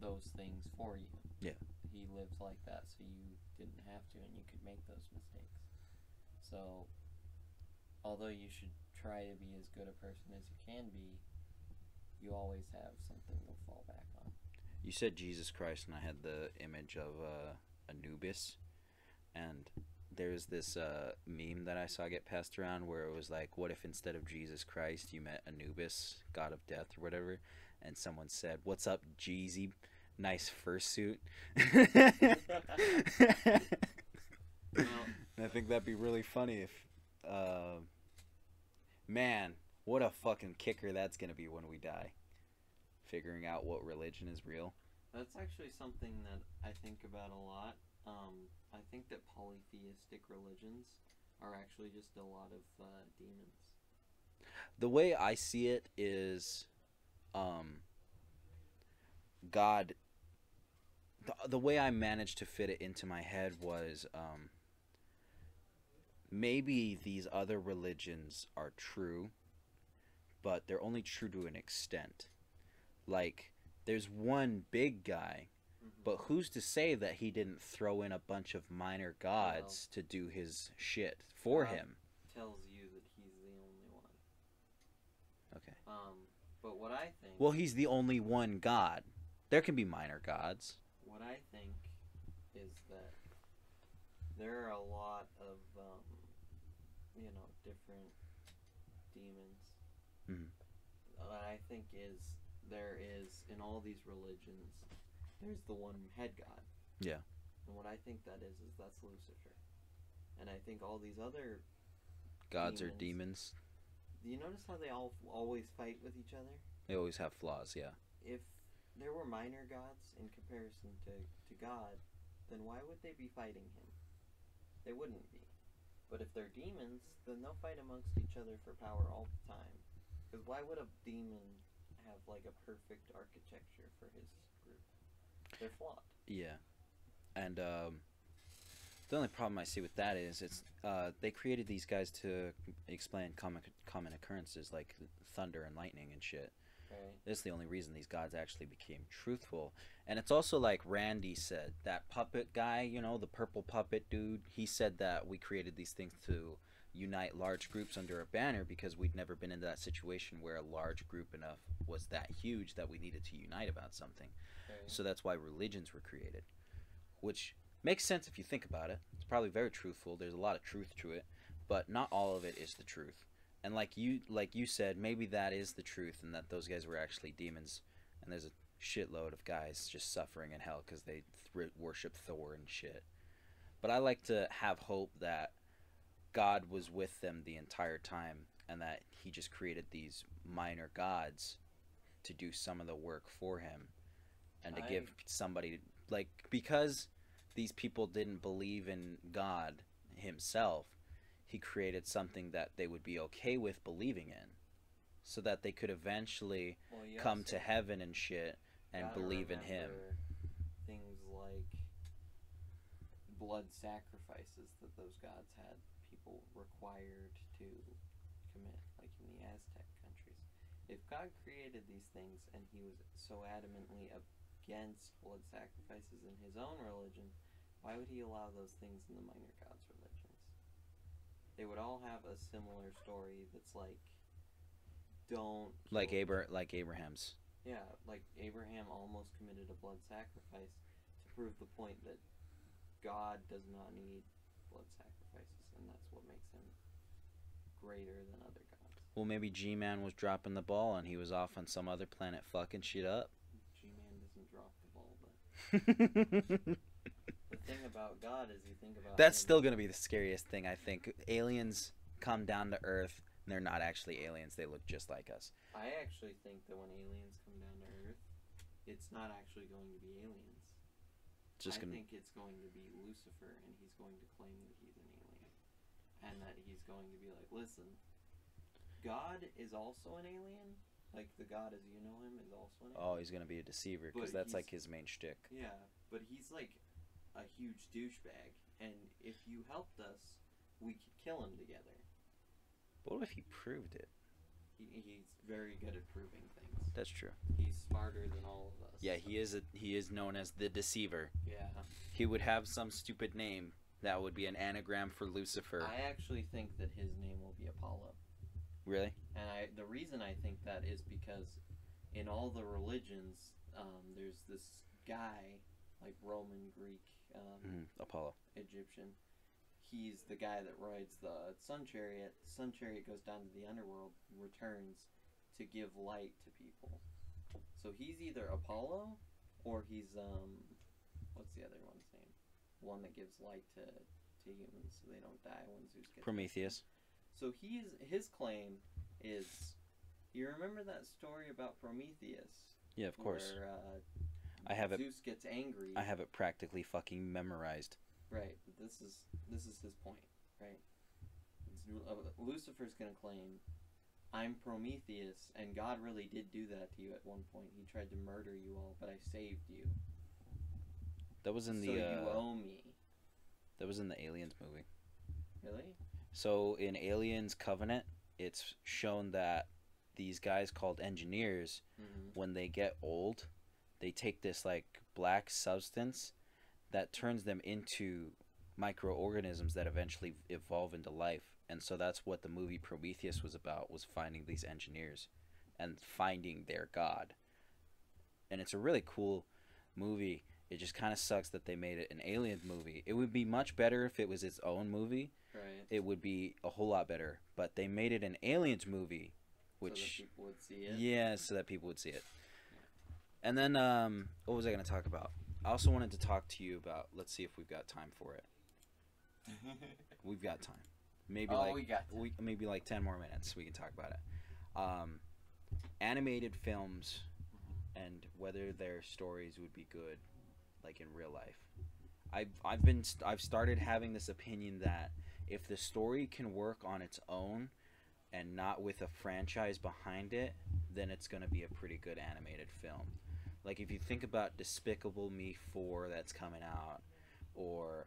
those things for you. Yeah. He lived like that, so you didn't have to, and you could make those mistakes. So, although you should try to be as good a person as you can be, you always have something to fall back on. You said Jesus Christ, and I had the image of Anubis, and there's this meme that I saw get passed around where it was like, what if instead of Jesus Christ you met Anubis, god of death or whatever, and someone said, "What's up, Jeezy? Nice fursuit." Well, I think that'd be really funny if, man, what a fucking kicker that's gonna be when we die. Figuring out what religion is real. that's actually something that I think about a lot. I think that polytheistic religions are actually just a lot of demons. The way I see it is, God. The way I managed to fit it into my head was, maybe these other religions are true, but they're only true to an extent. Like, there's one big guy, but who's to say that he didn't throw in a bunch of minor gods to do his shit for God him? tells you that he's the only one. Okay. But what I think. Well, he's the only one god. There can be minor gods. What I think is that there are a lot of different demons. Mhm. What I think is there is in all these religions, there's the one head god. Yeah. And what I think that is that's Lucifer. And I think all these other Gods are demons. Do you notice how they all always fight with each other? They always have flaws, yeah. If there were minor gods in comparison to God, then why would they be fighting him? They wouldn't be. But if they're demons, then they'll fight amongst each other for power all the time. Because why would a demon have like a perfect architecture for his group? They're flawed. Yeah. And the only problem I see with that is they created these guys to explain common occurrences like thunder and lightning and shit. Right. This is the only reason these gods actually became truthful. And it's also like Randy said, that puppet guy, the purple puppet dude, he said that we created these things to unite large groups under a banner because we'd never been in that situation where a large group enough was that huge that we needed to unite about something. Right. So that's why religions were created, which makes sense if you think about it. It's probably very truthful. There's a lot of truth to it, but not all of it is the truth. And like you said, maybe that is the truth, and that those guys were actually demons. And there's a shitload of guys just suffering in hell because they worship Thor and shit. But I like to have hope that God was with them the entire time, and that he just created these minor gods to do some of the work for him, and to give somebody, like, because these people didn't believe in God himself, he created something that they would be okay with believing in, so that they could eventually come to heaven and shit and believe in him. Things like blood sacrifices that those gods had people required to commit, like in the Aztec countries. If God created these things and he was so adamantly against blood sacrifices in his own religion, why would he allow those things in the minor gods' religions? They would all have a similar story that's like, don't kill like Abraham's. Yeah, like Abraham almost committed a blood sacrifice to prove the point that God does not need blood sacrifices, and that's what makes him greater than other gods. Well, maybe G-Man was dropping the ball and he was off on some other planet fucking shit up. G-Man doesn't drop the ball, but the thing about God is you think about That's him. still gonna be the scariest thing, I think. Aliens come down to Earth, They're not actually aliens. They look just like us. I actually think that when aliens come down to Earth, it's not actually going to be aliens. I think it's going to be Lucifer, and he's going to claim that he's an alien. And that he's going to be like, listen, God is also an alien. Like, the God as you know him is also an alien. Oh, he's going to be a deceiver, because that's like his main shtick. Yeah, but he's like a huge douchebag. And if you helped us, we could kill him together. What if he proved it? He's very good at proving things. That's true. He's smarter than all of us. Yeah, he is known as the deceiver. Yeah. He would have some stupid name that would be an anagram for Lucifer. I actually think that his name will be Apollo. Really? And the reason I think that is because in all the religions, there's this guy, like Roman, Greek, Apollo, Egyptian. He's the guy that rides the sun chariot. The sun chariot goes down to the underworld, returns to give light to people. So he's either Apollo, or he's what's the other one's name? One that gives light to humans so they don't die when Zeus gets Prometheus. So his claim is, you remember that story about Prometheus? Yeah, of course. Where I have Zeus gets angry. I have it practically fucking memorized. Right, but this is his point, right? Lucifer's gonna claim, I'm Prometheus, and God really did do that to you at one point. He tried to murder you all, but I saved you. That was in so you owe me. That was in the Aliens movie. Really? So in Aliens Covenant, it's shown that these guys called engineers, when they get old, they take this like black substance that turns them into microorganisms that eventually evolve into life. And so that's what the movie Prometheus was about, was finding these engineers and finding their god. And it's a really cool movie. It just kind of sucks that they made it an Aliens movie. It would be much better if it was its own movie. Right. It would be a whole lot better. But they made it an Aliens movie, which, so that people would see it? Yeah, so that people would see it. Yeah. And then, what was I going to talk about? I also wanted to talk to you about, let's see if we've got time for it. We've got time. Maybe maybe like 10 more minutes we can talk about it. Animated films and whether their stories would be good, like in real life. I've started having this opinion that if the story can work on its own and not with a franchise behind it, then it's going to be a pretty good animated film. Like, if you think about Despicable Me 4 that's coming out, or,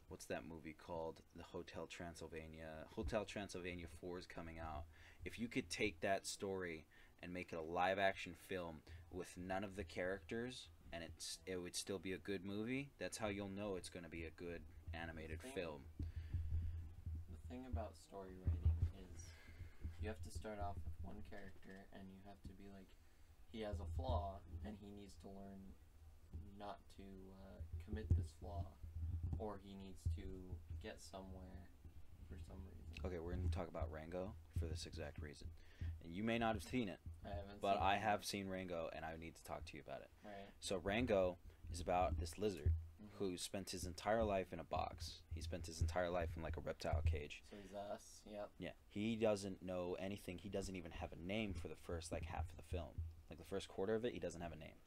what's that movie called? The Hotel Transylvania. Hotel Transylvania 4 is coming out. If you could take that story and make it a live-action film with none of the characters, and it would still be a good movie, that's how you'll know it's going to be a good animated film. The thing about story writing is you have to start off with one character, and you have to be like, he has a flaw, and he needs to learn not to commit this flaw, or he needs to get somewhere for some reason. Okay, we're going to talk about Rango for this exact reason. And you may not have seen it, I haven't but seen I it. have seen Rango, and I need to talk to you about it. Right. So Rango is about this lizard who spent his entire life in a box. He spent his entire life in like a reptile cage. So he's us, yep. Yeah, he doesn't know anything. He doesn't even have a name for the first like half of the film. Like the first quarter of it, he doesn't have a name.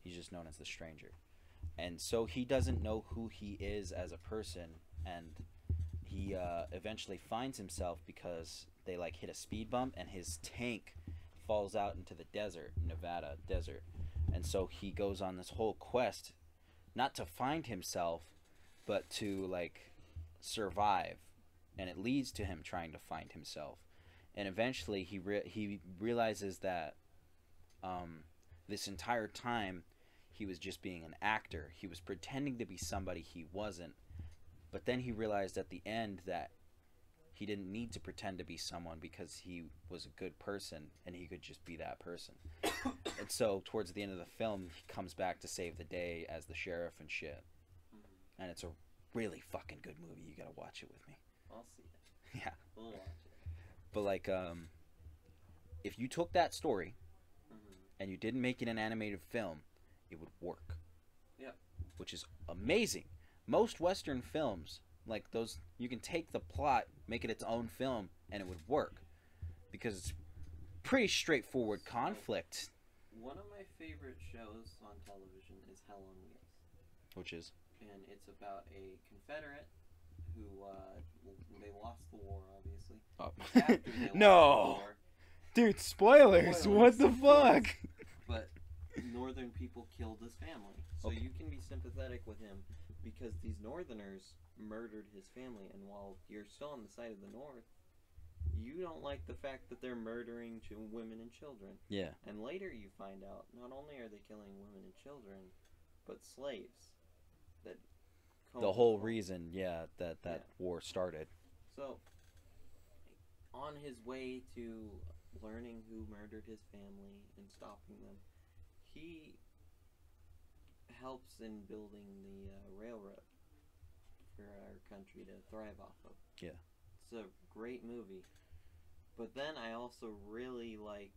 He's just known as the stranger. And so he doesn't know who he is as a person, and he eventually finds himself because they like hit a speed bump and his tank falls out into the desert, Nevada desert. And so he goes on this whole quest, not to find himself, but to like survive. And it leads to him trying to find himself. And eventually he realizes that this entire time he was just being an actor. He was pretending to be somebody he wasn't. But then he realized at the end that he didn't need to pretend to be someone because he was a good person and he could just be that person. And so towards the end of the film, he comes back to save the day as the sheriff and shit. And it's a really fucking good movie. You gotta watch it with me. I'll see it. Yeah. We'll watch it. But like, if you took that story and you didn't make it an animated film, it would work. Yep. Which is amazing. Most Western films, like those, you can take the plot, make it its own film, and it would work because it's pretty straightforward conflict. One of my favorite shows on television is Hell on Wheels. Which is? And it's about a Confederate who, they lost the war, obviously. Oh. After they lost No! the war, Dude, spoilers! What the fuck? but Northern people killed his family. So Okay. you can be sympathetic with him because these Northerners murdered his family. And while you're still on the side of the North, you don't like the fact that they're murdering women and children. Yeah. And later you find out, not only are they killing women and children, but slaves. That The whole reason, that war started. So, on his way to learning who murdered his family and stopping them, he helps in building the railroad for our country to thrive off of. Yeah. It's a great movie. But then I also really like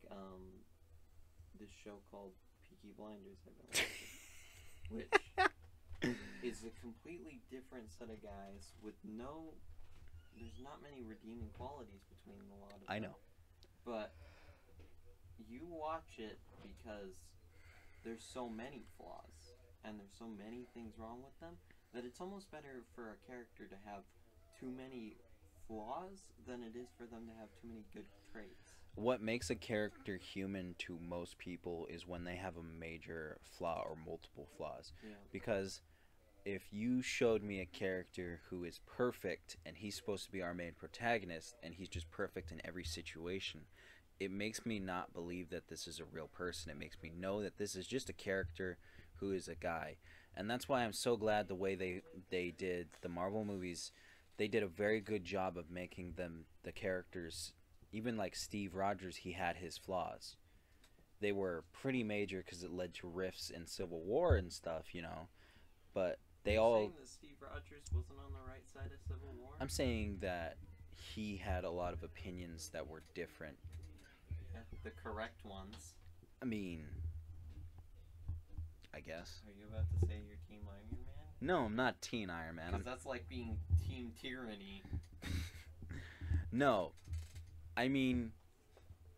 this show called Peaky Blinders I've been watching, which is a completely different set of guys with there's not many redeeming qualities between a lot of them. I know. But you watch it because there's so many flaws and there's so many things wrong with them that it's almost better for a character to have too many flaws than it is for them to have too many good traits. What makes a character human to most people is when they have a major flaw or multiple flaws. Yeah. Because if you showed me a character who is perfect and he's supposed to be our main protagonist and he's just perfect in every situation, it makes me not believe that this is a real person. It makes me know that this is just a character who is a guy. And that's why I'm so glad the way they did the Marvel movies. They did a very good job of making them, the characters, even like Steve Rogers, he had his flaws. They were pretty major because it led to rifts in Civil War and stuff, you know. But they all... saying that Steve Rogers wasn't on the right side of Civil War? I'm saying that he had a lot of opinions that were different. Yeah, the correct ones. I mean, I guess. Are you about to say you're Team Iron Man? No, I'm not Teen Iron Man. Because that's like being Team Tyranny. No. I mean,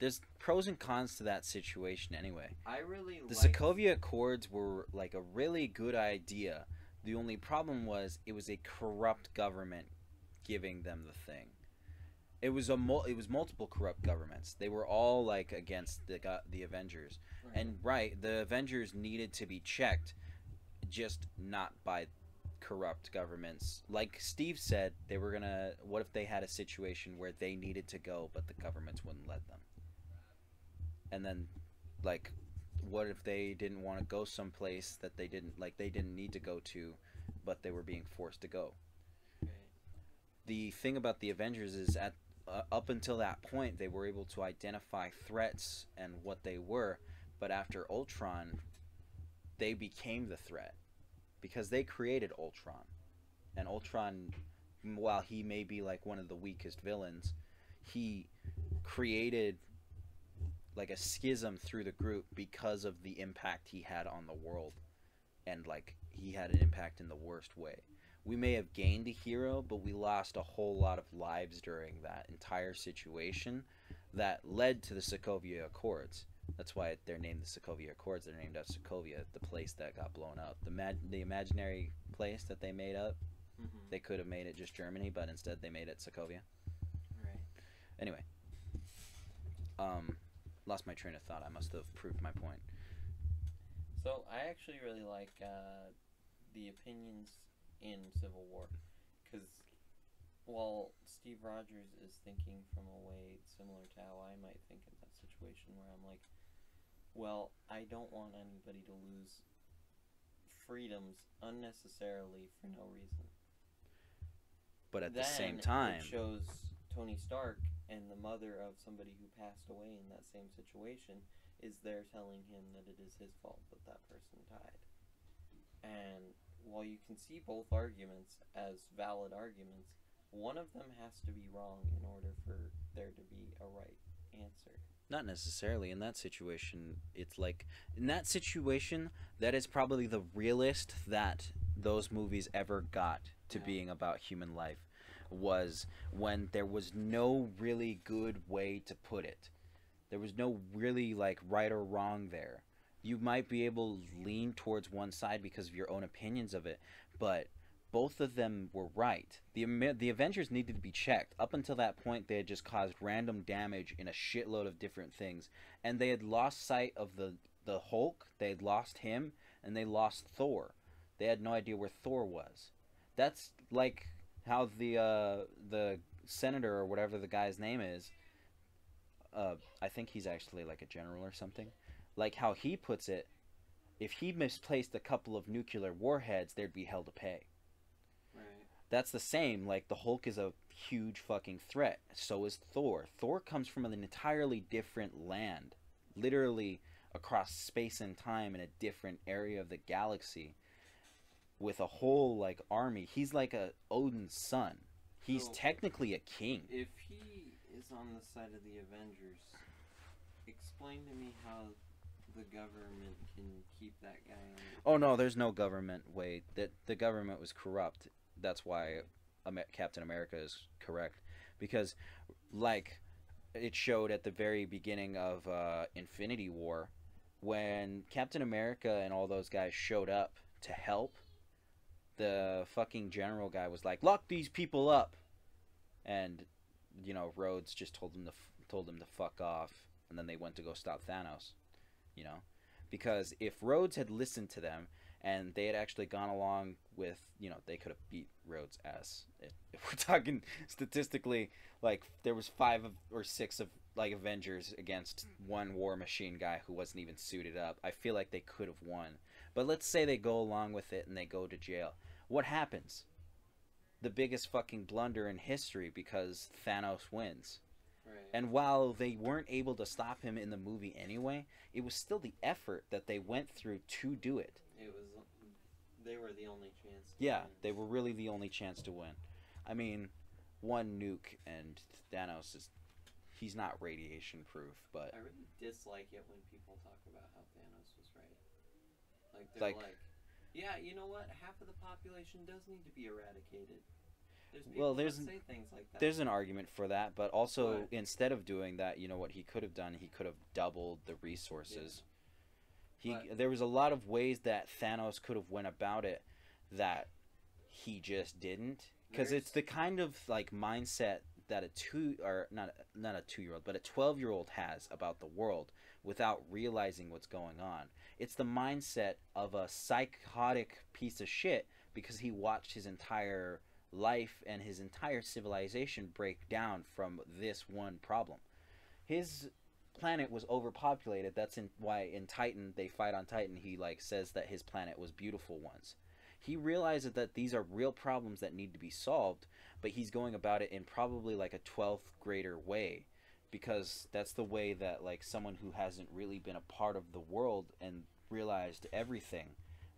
there's pros and cons to that situation anyway. I really The like... Sokovia Accords were like a really good idea. The only problem was it was a corrupt government giving them the thing. It was multiple corrupt governments. They were all like against the Avengers. Right. And the Avengers needed to be checked, just not by corrupt governments. Like Steve said, they were gonna, what if they had a situation where they needed to go but the governments wouldn't let them? And then like, what if they didn't want to go someplace that they didn't need to go to, but they were being forced to go? Right. The thing about the Avengers is up until that point they were able to identify threats and what they were, but after Ultron they became the threat because they created Ultron. And Ultron, while he may be like one of the weakest villains, he created like a schism through the group because of the impact he had on the world, and like he had an impact in the worst way. We may have gained a hero, but we lost a whole lot of lives during that entire situation that led to the Sokovia Accords. That's why they're named the Sokovia Accords. They're named after Sokovia, the place that got blown up. The imaginary place that they made up. Mm-hmm. They could have made it just Germany, but instead they made it Sokovia. Right. Anyway. Lost my train of thought. I must have proved my point. So I actually really like the opinions in Civil War, because while Steve Rogers is thinking from a way similar to how I might think in that situation, where I'm like, well, I don't want anybody to lose freedoms unnecessarily for no reason. But at the same Then time, it shows Tony Stark and the mother of somebody who passed away in that same situation is there telling him that it is his fault that that person died. And while you can see both arguments as valid arguments, one of them has to be wrong in order for there to be a right answer. not necessarily. In that situation, it's like, in that situation, that is probably the realest that those movies ever got to being about human life. was when there was no really good way to put it. There was no really like right or wrong there. You might be able to lean towards one side because of your own opinions of it, but both of them were right. The Avengers needed to be checked. Up until that point, they had just caused random damage in a shitload of different things, and they had lost sight of the Hulk. They had lost him, and they lost Thor. They had no idea where Thor was. That's like how the senator or whatever the guy's name is. I think he's actually like a general or something. Like how he puts it, if he misplaced a couple of nuclear warheads, there'd be hell to pay. Right. That's the same. Like the Hulk is a huge fucking threat. So is Thor. Thor comes from an entirely different land, literally across space and time in a different area of the galaxy, with a whole like army. He's like a Odin's son. He's So, technically a king. if he is on the side of the Avengers, explain to me how the government can keep that guy on. Oh no, there's no government way. That the government was corrupt. That's why Captain America is correct, because like it showed at the very beginning of Infinity War, when Captain America and all those guys showed up to help, the fucking general guy was like, "Lock these people up," and you know Rhodes just told them to fuck off, and then they went to go stop Thanos. You know, because if Rhodes had listened to them and they had actually gone along with, you know, they could have beat Rhodes' ass. If we're talking statistically, like there was 5 or 6 of like Avengers against one War Machine guy who wasn't even suited up. I feel like they could have won. But let's say they go along with it and they go to jail. What happens? The biggest fucking blunder in history, because Thanos wins. Right. And while they weren't able to stop him in the movie anyway, it was still the effort that they went through to do it. They were the only chance. Yeah, they were really the only chance to win. I mean, one nuke and Thanos he's not radiation proof, but I really dislike it when people talk about how Thanos was right. Like they're like, yeah, you know what? Half of the population does need to be eradicated. There's people that say things like that. There's an argument for that, but also instead of doing that, you know what he could have done? He could have doubled the resources. Yeah. There was a lot of ways that Thanos could have went about it that he just didn't, because it's the kind of like mindset that not a 2-year-old, but a 12-year-old has about the world without realizing what's going on. It's the mindset of a psychotic piece of shit because he watched his entire life and his entire civilization break down from this one problem. His planet was overpopulated. That's why in Titan, they fight on Titan, he like says that his planet was beautiful once. He realizes that these are real problems that need to be solved, but he's going about it in probably like a 12th grader way, because that's the way that like someone who hasn't really been a part of the world and realized everything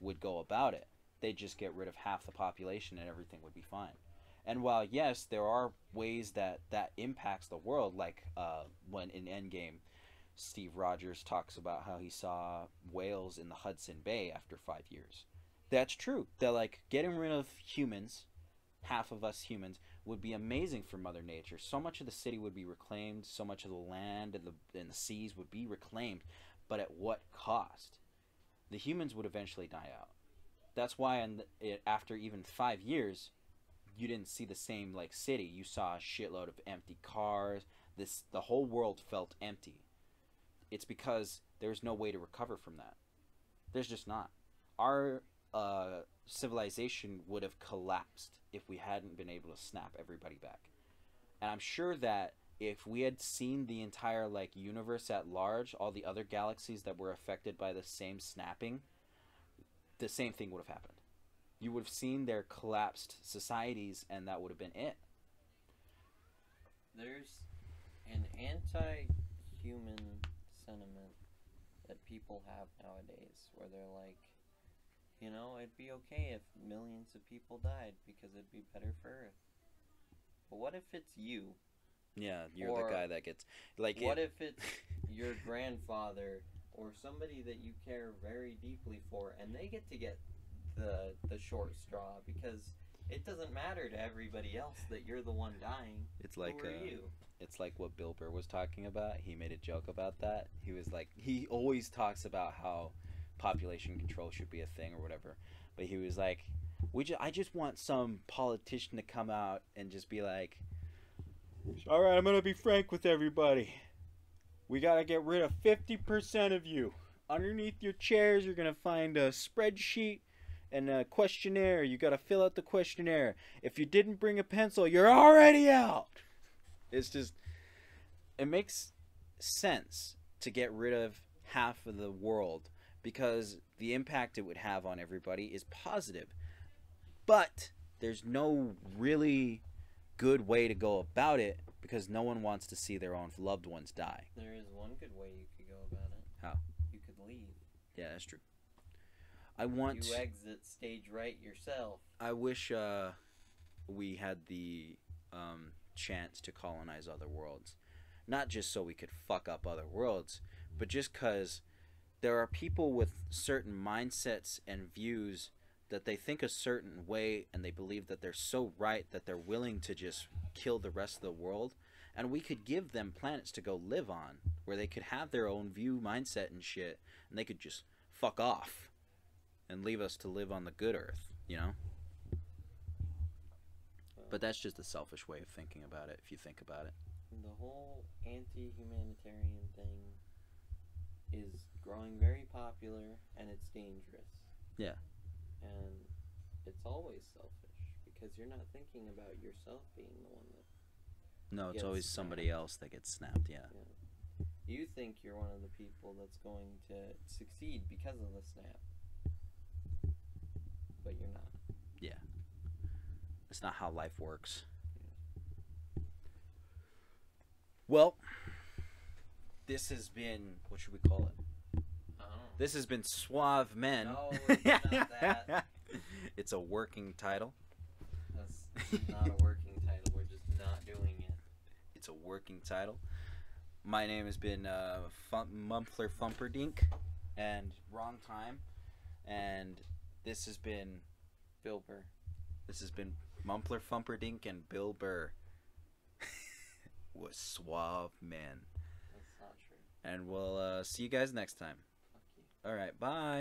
would go about it. They'd just get rid of half the population and everything would be fine. And while yes, there are ways that impacts the world, like when in Endgame, Steve Rogers talks about how he saw whales in the Hudson Bay after 5 years. That's true. That like getting rid of humans, half of us humans, would be amazing for Mother Nature. So much of the city would be reclaimed. So much of the land and the seas would be reclaimed. But at what cost? The humans would eventually die out. That's why after even 5 years, you didn't see the same like city. You saw a shitload of empty cars. The whole world felt empty. It's because there's no way to recover from that. There's just not. Our civilization would have collapsed if we hadn't been able to snap everybody back. And I'm sure that if we had seen the entire like universe at large, all the other galaxies that were affected by the same snapping, the same thing would have happened. You would have seen their collapsed societies, and that would have been it. There's an anti-human sentiment that people have nowadays, where they're like, you know, it'd be okay if millions of people died because it'd be better for Earth. But what if it's you? Yeah, you're the guy that gets like. What if it's your grandfather or somebody that you care very deeply for, and they get to get the short straw because It doesn't matter to everybody else that you're the one dying. It's like Who are you? it's like what Bill Burr was talking about. He made a joke about that. He was like, he always talks about how population control should be a thing or whatever. But he was like, I just want some politician to come out and just be like, all right, I'm going to be frank with everybody. We got to get rid of 50% of you. Underneath your chairs, you're going to find a spreadsheet and a questionnaire. You got to fill out the questionnaire. If you didn't bring a pencil, you're already out. It's just, it makes sense to get rid of half of the world because the impact it would have on everybody is positive. But there's no really good way to go about it because no one wants to see their own loved ones die. There is one good way you could go about it. How? You could leave. Yeah, that's true. You exit stage right yourself. I wish we had the chance to colonize other worlds. Not just so we could fuck up other worlds, but just because there are people with certain mindsets and views that they think a certain way and they believe that they're so right that they're willing to just kill the rest of the world. And we could give them planets to go live on where they could have their own view, mindset, and shit, and they could just fuck off and leave us to live on the good Earth, you know? But that's just a selfish way of thinking about it, if you think about it. The whole anti-humanitarian thing is growing very popular, and it's dangerous. Yeah. And it's always selfish, because you're not thinking about yourself being the one that No, it's gets always snapped. somebody else that gets snapped, yeah. You think you're one of the people that's going to succeed because of the snap. But you're not. Yeah. It's not how life works. Well, this has been, what should we call it? This has been Suave Men. No, it's not that. It's a working title. That's not a working title. We're just not doing it. It's a working title. My name has been Mumpler Fumperdink and Wrong Time. And this has been Bill Burr. This has been Mumpler Fumperdink and Bill Burr. Was Suave Men. That's not true. And we'll see you guys next time. Fuck you. Alright, bye.